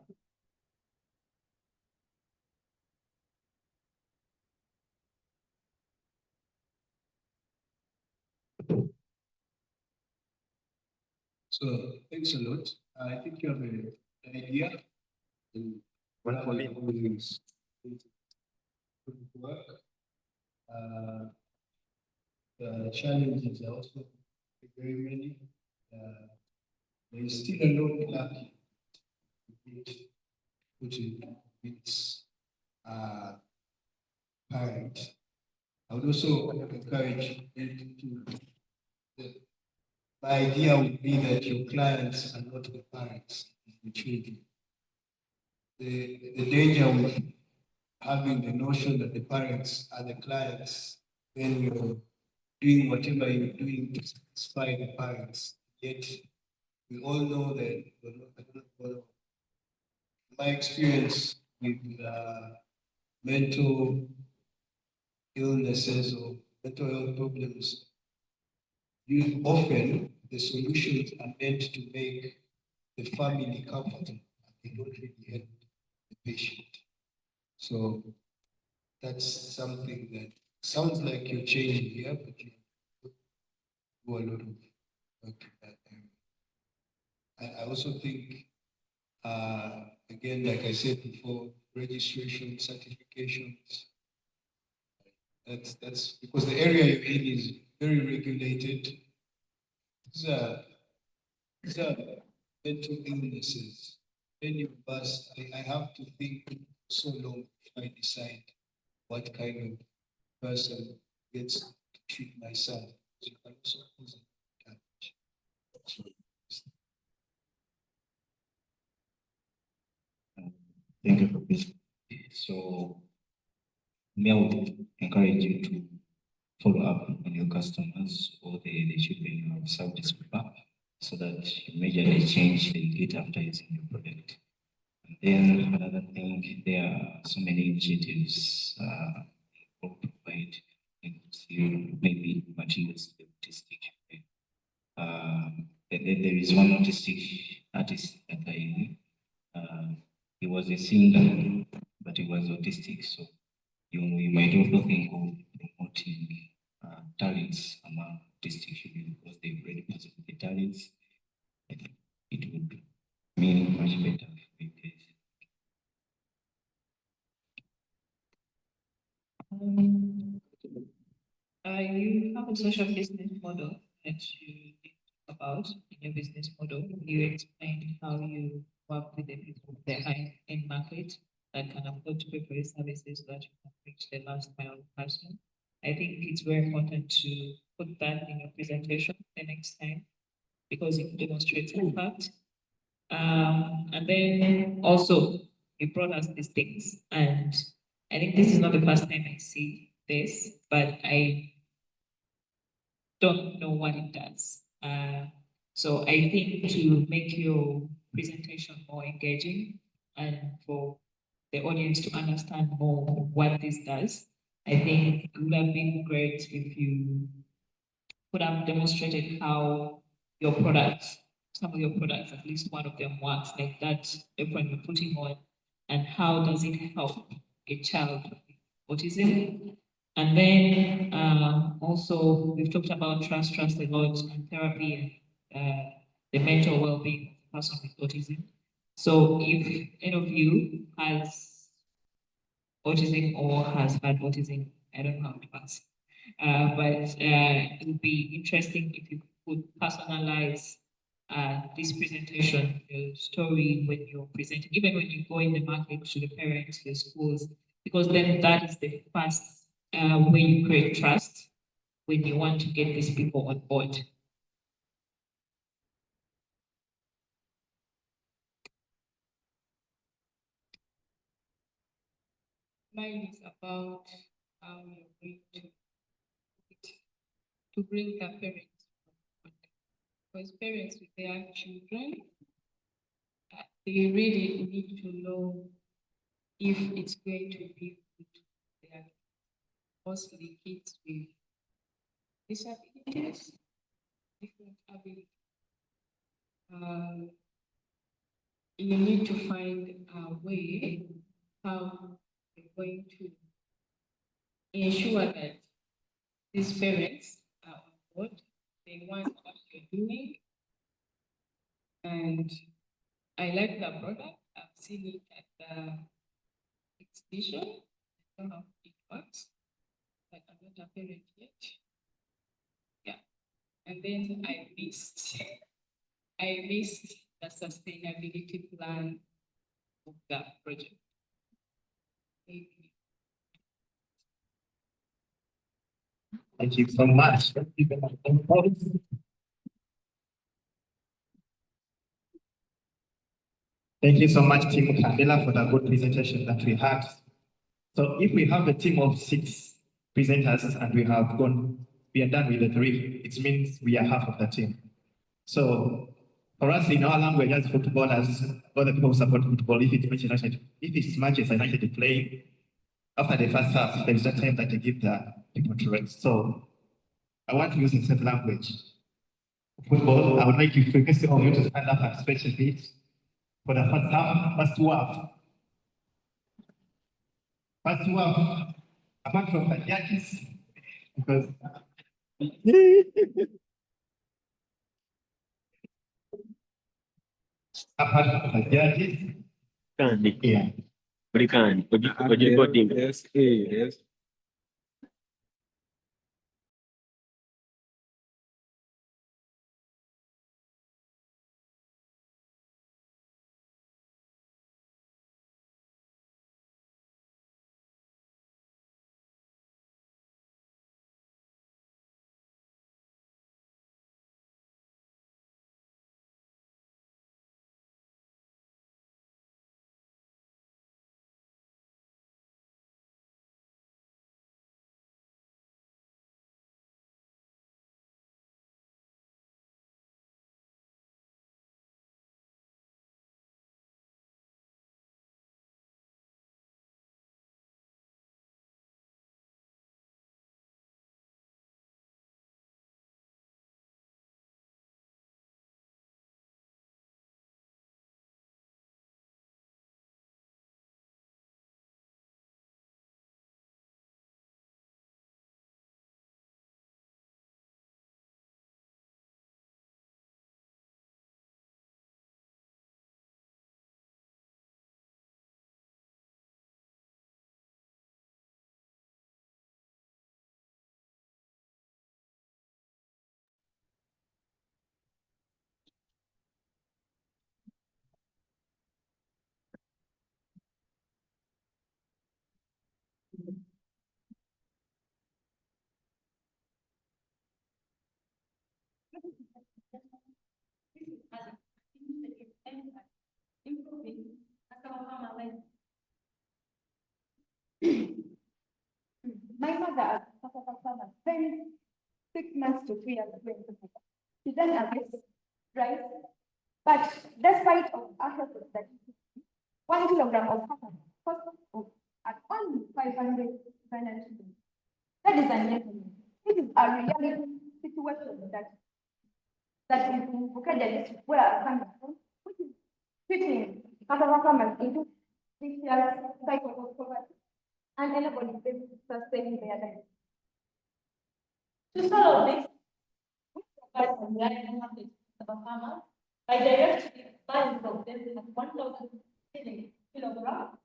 So thanks a lot. I think you have an idea in what things work. The challenges are also very many. There is still a lot lacking, which is parent. I would also encourage them to. My idea would be that your clients are not the parents, the children. The danger with having the notion that the parents are the clients, then you're doing whatever you're doing to satisfy the parents. Yet we all know that my experience with mental illnesses or mental health problems, often the solutions are meant to make the family comfortable, and they don't really help the patient. So that's something that sounds like you're changing here, but you do a lot of work in that area. I also think, again, like I said before, registration, certifications, that's because the area you're in is very regulated. These are mental illnesses. Many of us, I have to think so long if I decide what kind of person gets to treat myself. So you can also cause damage. Thank you for this. So, may I would encourage you to follow up on your customers or the children you have served this paper so that you majorly change the get after using your product. And then another thing, there are so many initiatives provide maybe materials to the autistic. There is one autistic artist that he was a singer, but he was autistic. So you might also think of promoting talents among autistic children because they already possess the talents. I think it would mean much better for you guys. You have a social business model that you talk about in your business model. You explained how you work with the people, the high-end market that can afford to pay for your services so that you can reach the last mile person. I think it's very important to put that in your presentation the next time because it demonstrates impact. And then also you brought us these things, and I think this is not the first time I see this, but I don't know what it does. So I think to make your presentation more engaging and for the audience to understand more what this does, I think it would have been great if you could have demonstrated how your products, some of your products, at least one of them works, like that apron you're putting on, and how does it help a child with autism? And then also we've talked about trust a lot, and therapy and the mental well-being of the person with autism. So if any of you has autism or has had autism, I don't know how it works, but it would be interesting if you could personalize this presentation, the story when you're presenting, even when you go in the market to the parents, the schools, because then that is the first way you create trust when you want to get these people on board. Mine is about how you're going to bring the parents on. Because parents with their children, they really need to know if it's going to be good to their mostly kids with disabilities, different abilities. You need to find a way how you're going to ensure that these parents are on board, they want what you're doing, and I like the product. I've seen it at the exhibition. I don't know how it works, but I'm not a parent yet. Yeah, and then I missed the sustainability plan of that project. Thank you so much. Thank you so much, Team Candela, for the good presentation that we had. So if we have a team of 6 presenters and we are done with the 3, it means we are half of the team. So for us in our language as footballers, all the people who support football, if it's Manchester United to play, after the first half, there's that time that I give the people to rest. So I want to use a certain language. Football, I would like you to request all of you to stand up and stretch a bit for the first half, first half. First half, apart from the judges, because apart from the judges, yeah. Yes. My mother spent 6 months to 3 years ago. She then agreed, right? But despite of our health that 1 kilogram of cotton costs at only 500 financial. That is unusual. It is a reality situation that is in Uganda where I come from, which is fitting other farmers into this year's cycle of poverty and enabling them to sustain their lives. To solve this, we provide a reliable message to the farmers by directly buying from them at 1,000 kilograms,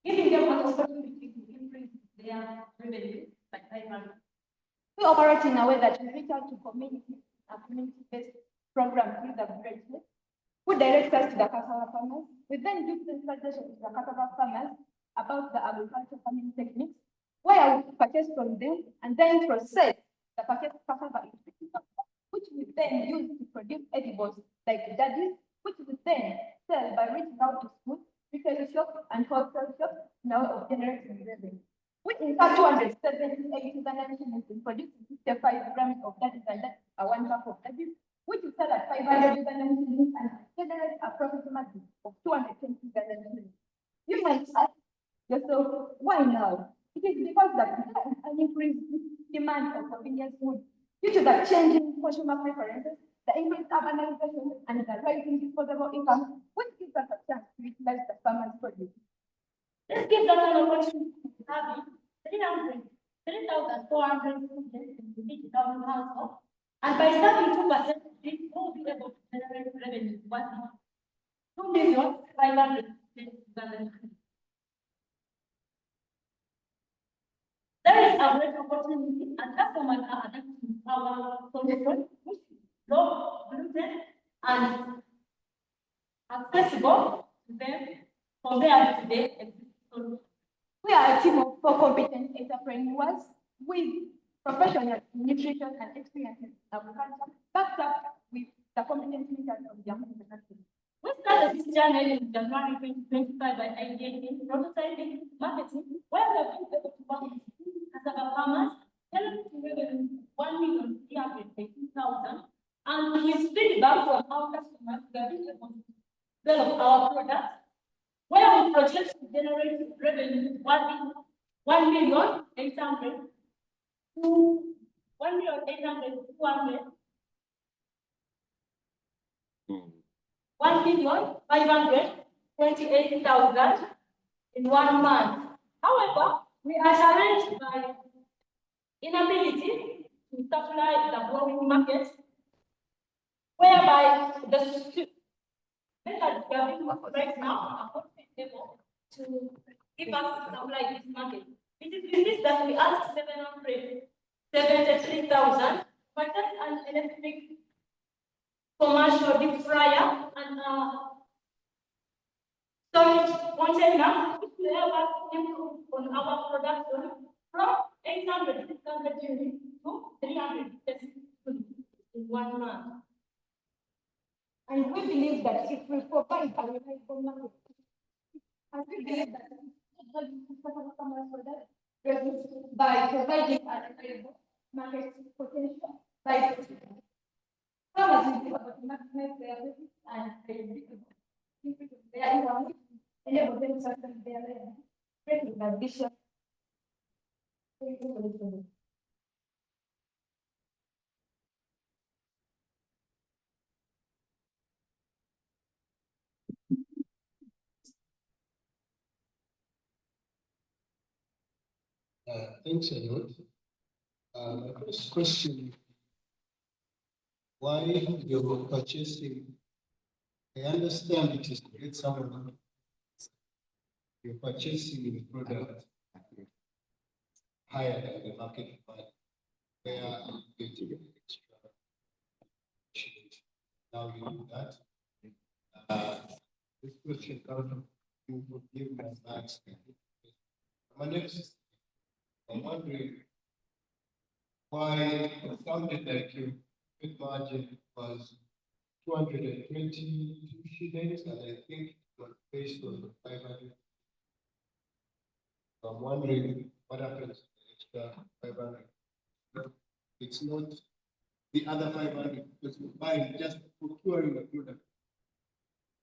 giving them an opportunity to increase their revenue by 500. We operate in a way that we reach out to communities and community-based programs through the bridge, who directs us to the cassava farmers. We then do sensitization to the cassava farmers about the agricultural farming techniques, where we purchase from them and then process the purchased cassava into cassava, which we then use to produce edibles like daddies, which we then sell by reaching out to schools, retail shops, and wholesale shops in order of generating revenue. We incur 278 shillings in producing 55 grams of daddies and that's a 1 pack of daddies, which we sell at 500 shillings and generate a profit margin of 220 shillings. You might ask yourself, why now? It is because that there is an increased demand for convenience food due to the changing consumer preferences, the increased urbanization, and the rising disposable income, which gives us a chance to utilize the farmers' produce. This gives us an opportunity to have 3,400 students in the 50,000 households, and by serving 2%, this will be able to generate revenue worth 2,500,000. There is a great opportunity and customers are adapting our solution, which is low gluten and accessible to them compared to today's existing solution. We are a team of 4 competent entrepreneurs with professional nutrition and experience in agriculture, backed up with the competent leaders of the country. We started this journey in January 2025 by ideating, prototyping, marketing, where we have been able to work with cassava farmers, helping to revenue 1,318,000, and with feedback from our customers, we have been able to develop our products, where we project to generate revenue worth 1,800,000 to 1,800,000 to 1,528,000 in 1 month. However, we are challenged by inability to supply the growing market, whereby the method we are doing right now are not able to give us supply this market. It is in this that we ask 773,000 for just an electric commercial deep fryer and storage container, which will help us improve on our production from 800, 600 units to 300 units in 1 month. And we believe that if we provide a reliable market, and we believe that by providing a reliable market potential, by farmers will be able to maximize their business and their income, enable them to sustain their living, breaking the vision. Thanks a lot. My first question, why you're purchasing, I understand it is to get someone, you're purchasing the product higher than the market price, where you're getting an extra. Now you do that. This question comes from you would give my thanks. My next, I'm wondering why it sounded like your good margin was 222 shillings, and I think it was based on 500. So I'm wondering what happens to the extra 500. No, it's not the other 500, because we're buying just procuring the product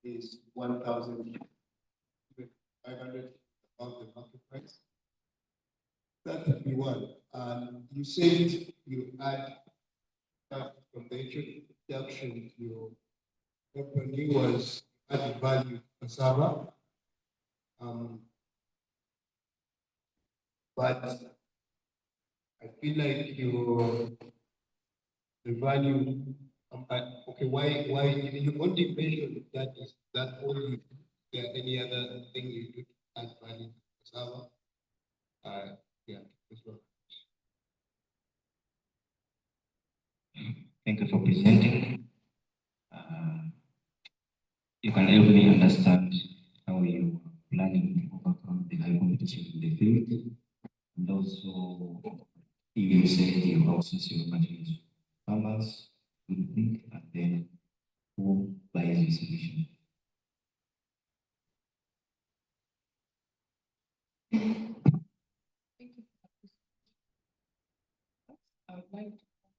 is 1,500 above the market price. That would be one. And you said you add stuff from the introduction to your company was added value cassava. But I feel like the value, okay, why you only mentioned that is that only there any other thing you do to add value to cassava? Yeah, as well. Thank you for presenting. You can help me understand how you are planning to overcome the high competition in the field, and also you said you outsource your materials to farmers, and then who buys the solution. I would like to know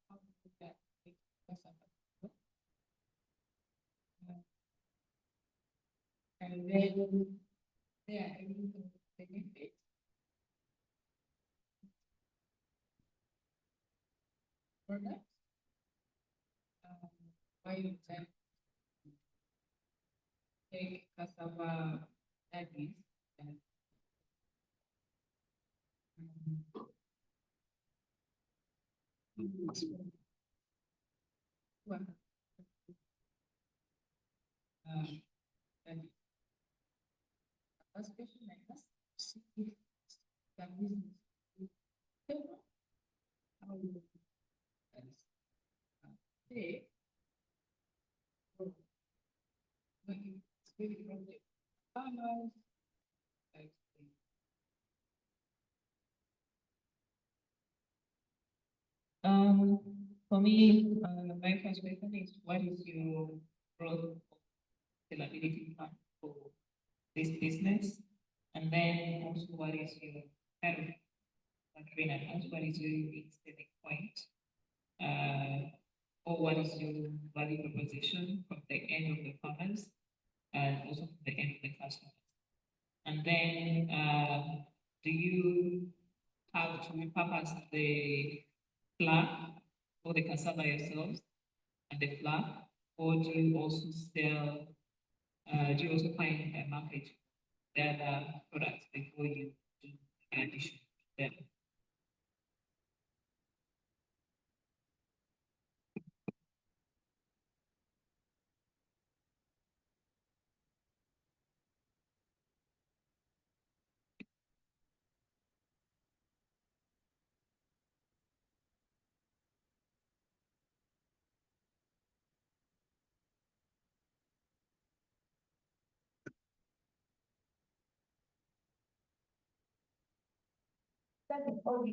how to do that with cassava. And then they are able to benefit. Products. Why you take cassava daddies and first question I asked, see if that business how you say it's really from the farmers, like For me, my first question is, what is your growth scalability plan for this business? And then also, what is your kind of what is your unique selling point? Or what is your value proposition from the end of the farmers and also from the end of the customers? And then do you have to repurpose the flour or the cassava yourselves and the flour, or do you also sell? Do you also find a market for the other products before you do the addition to them? That is all.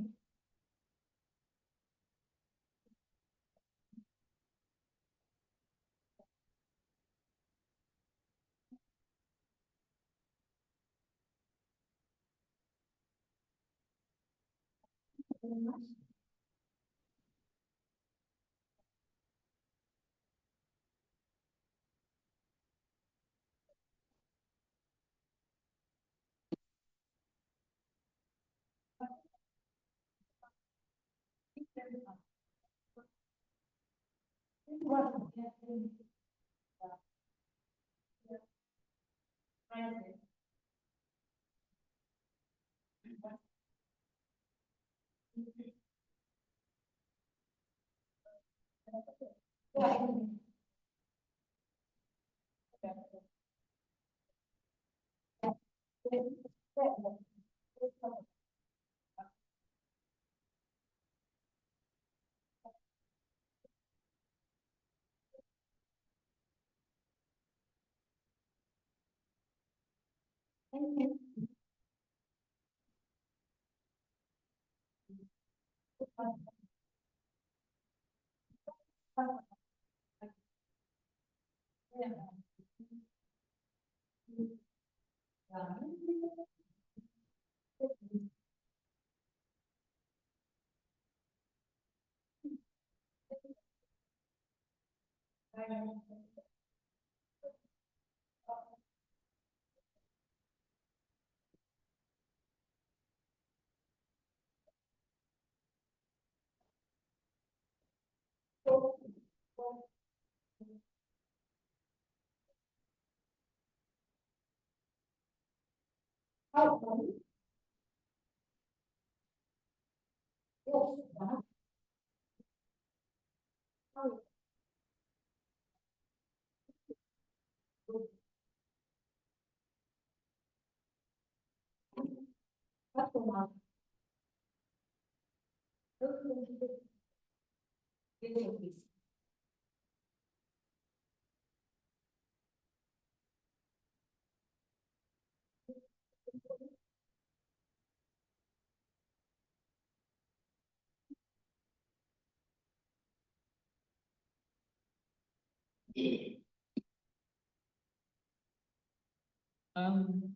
Um,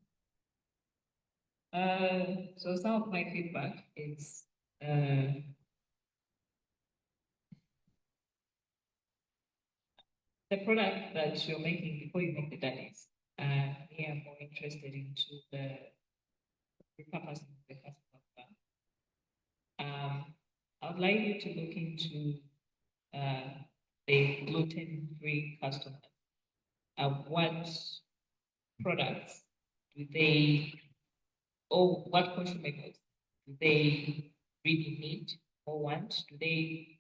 so some of my feedback is the product that you're making before you make the daddies. We are more interested into the repurposing of the customer plan. I would like you to look into the gluten-free customer. What products do they, or what consumer goods do they really need or want? Do they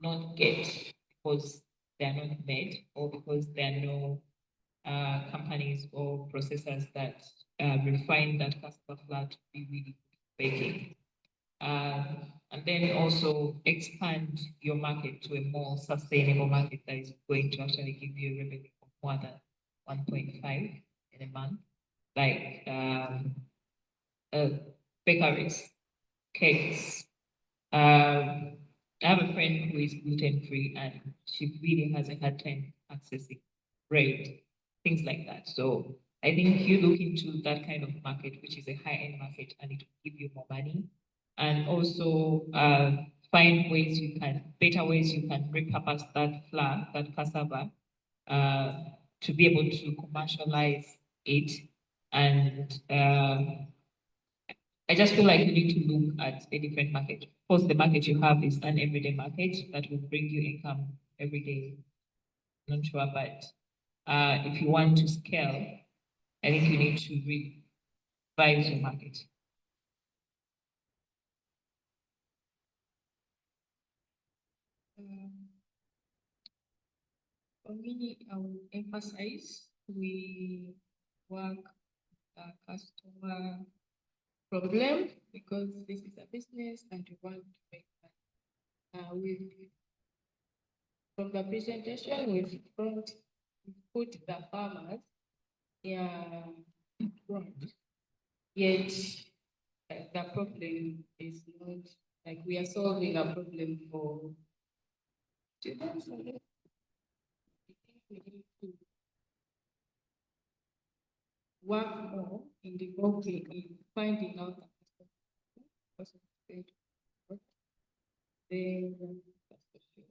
not get because they are not made, or because there are no companies or processors that refine that customer flour to be really baking? And then also expand your market to a more sustainable market that is going to actually give you a revenue of more than 1.5 in a month, like bakeries, cakes. I have a friend who is gluten-free and she really has a hard time accessing bread, things like that. So I think you look into that kind of market, which is a high-end market, and it will give you more money. And also find ways you can, better ways you can repurpose that flour, that cassava, to be able to commercialize it And I just feel like you need to look at a different market. Of course, the market you have is an everyday market that will bring you income every day. Not sure, but if you want to scale, I think you need to revise your market. For me, I would emphasize we work customer problem because this is a business and we want to make money. From the presentation, we put the farmers in front, yet the problem is not like we are solving a problem for students. I think we need to work more in developing, in finding out the person going to work. Then that's for sure.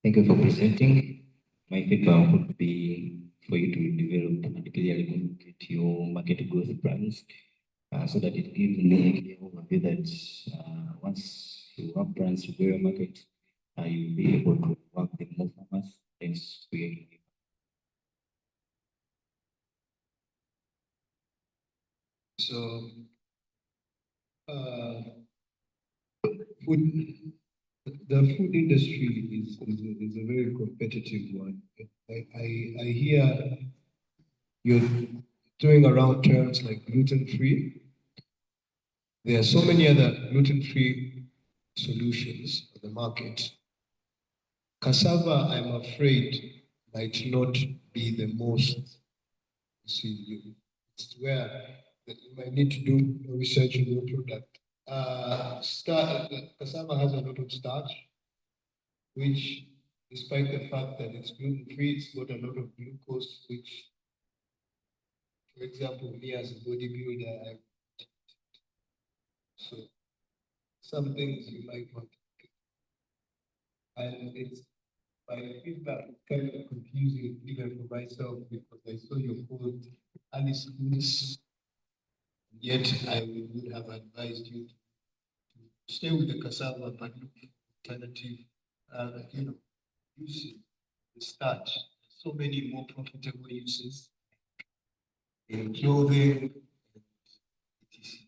Thank you for presenting. My feedback would be for you to develop and clearly communicate your market growth plans so that it gives me a clear overview that once you have plans to grow your market, you'll be able to work with more farmers and create. So, the food industry is a very competitive one. I hear you're throwing around terms like gluten-free. There are so many other gluten-free solutions on the market. Cassava, I'm afraid, might not be the most. See, it's where you might need to do research on your product. Cassava has a lot of starch, which, despite the fact that it's gluten-free, it's got a lot of glucose, which, for example, me as a bodybuilder, so some things you might want to do. And it's my feedback is kind of confusing even for myself because I saw your code Alice Foods, yet I would have advised you to stay with the cassava but look for alternative, uses the starch. So many more profitable uses in clothing, etc.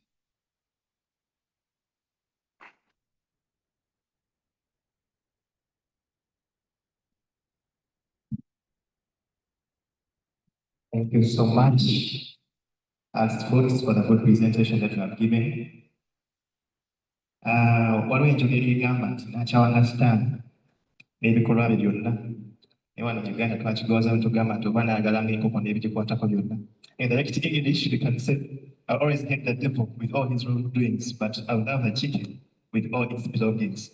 Thank you so much, as folks, for the good presentation that you have given. Waliwo enjogera egamba nti nakyawangasitaani n'ebikolwa bye byonna ne wano mu Uganda twakigoza tugamba nti oba nayagalanga enkoko n'ebigikwatako byonna. In the direct English, we can say, I always hate the devil with all his wrongdoings, but I love the chicken with all its belongings.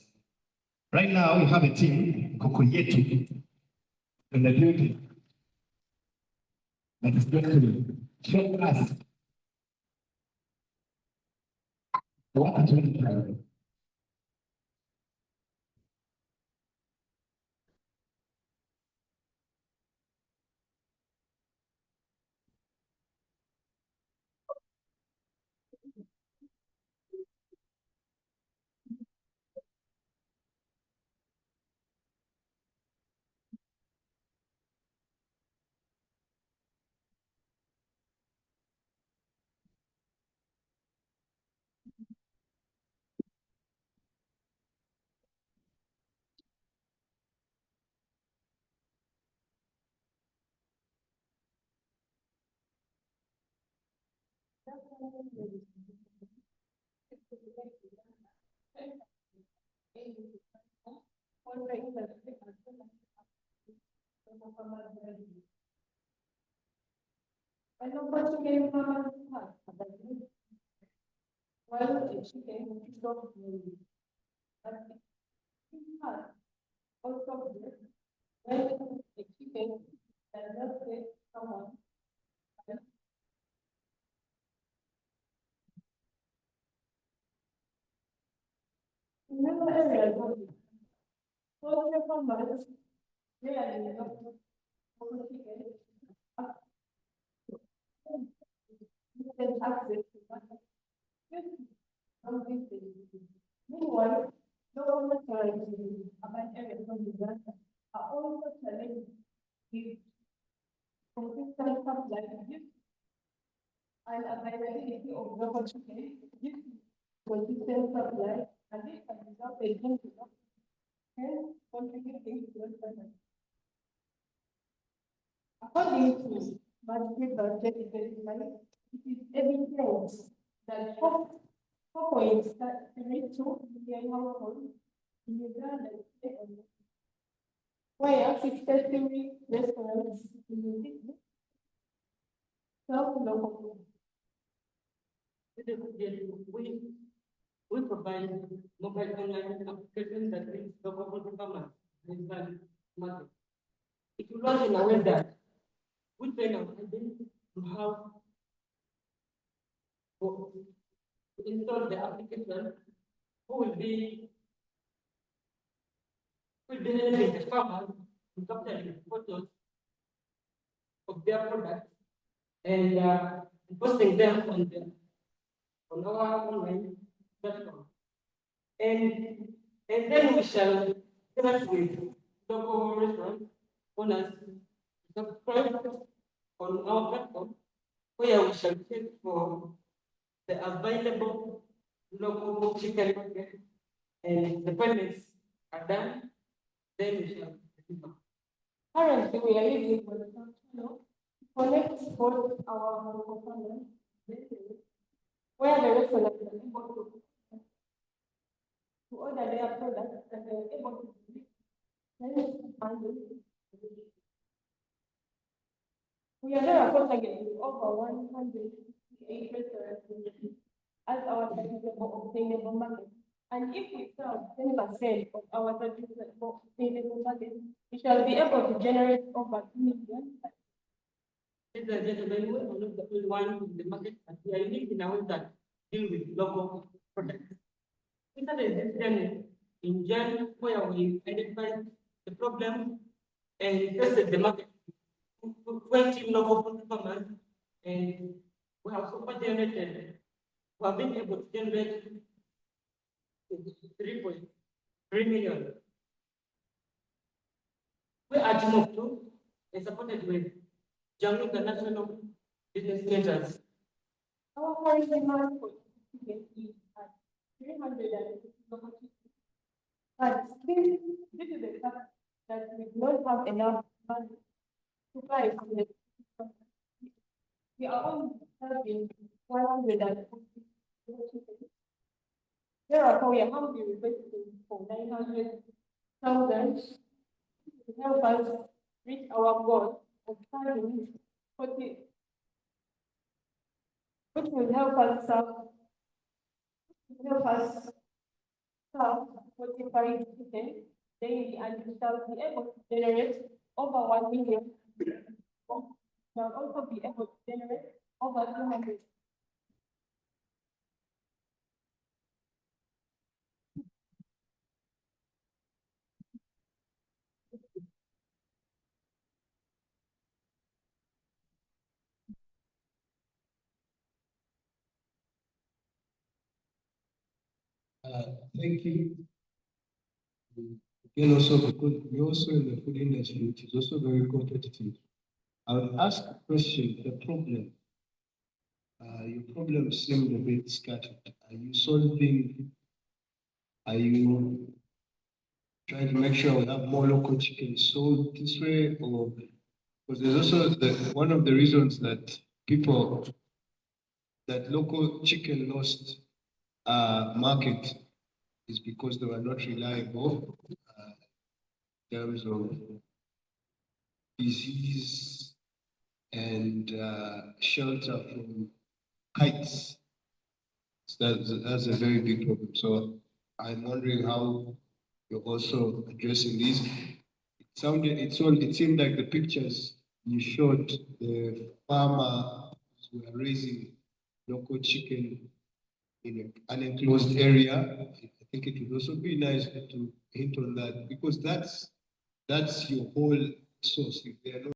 Right now, we have a team, Koko Yetu, in the building that is going to show us what to do. Meanwhile, no one challenges about everything Uganda are also challenged with consistent supply and availability of local chicken, consistent supply, and this has resulted in hence contributing to the according to Magistrate Budget, it is evident that 4.32 million households in Uganda where 63 restaurants in the city serve local food. We provide mobile online applications that links local food farmers and market. If you launch in a web that we train our agents to how to install the application, who will be helping the farmers in capturing photos of their products and posting them on our online platform. And then we shall connect with local restaurant owners to subscribe on our platform, where we shall check for the available local chicken market, and the payments are done, then we shall deliver. Currently, we are using to connect both our local farmers, where the restaurants are able to order their products and they are able to we are now targeting over 108 restaurants as our certificable obtainable market. And if we sell 10% of our certificable obtainable market, we shall be able to generate over 2 million. Ladies and gentlemen, we are not the only one in the market, but we are unique in our that deal with local products. We started this journey in January, where we identified the problem and tested the market. 20 local farmers, and we have so far generated, we have been able to generate 3.3 million. We are Jangu and supported with Jangu, the national business centers. Our current demand for chicken is at 350 local chicken. But this is the fact that we don't have enough money to buy from the we are only having 140 local chicken. Therefore, we are humbly requesting for 900,000 to help us reach our goal of having 40, which will help us serve 45 chicken daily, and we shall be able to generate over 1 million. We shall also be able to generate over 200. Thank you. And also because we also in the food industry, which is also very competitive. I would ask a question, the problem. Your problem seemed a bit scattered. Are you trying to make sure we have more local chicken sold this way, or because there's also one of the reasons that local chicken lost market is because they were not reliable in terms of disease and shelter from heights. So that's a very big problem. So I'm wondering how you're also addressing these. It seemed like the pictures you showed, the farmers were raising local chicken in an enclosed area. I think it would also be nice to hint on that, because that's your whole source if they are not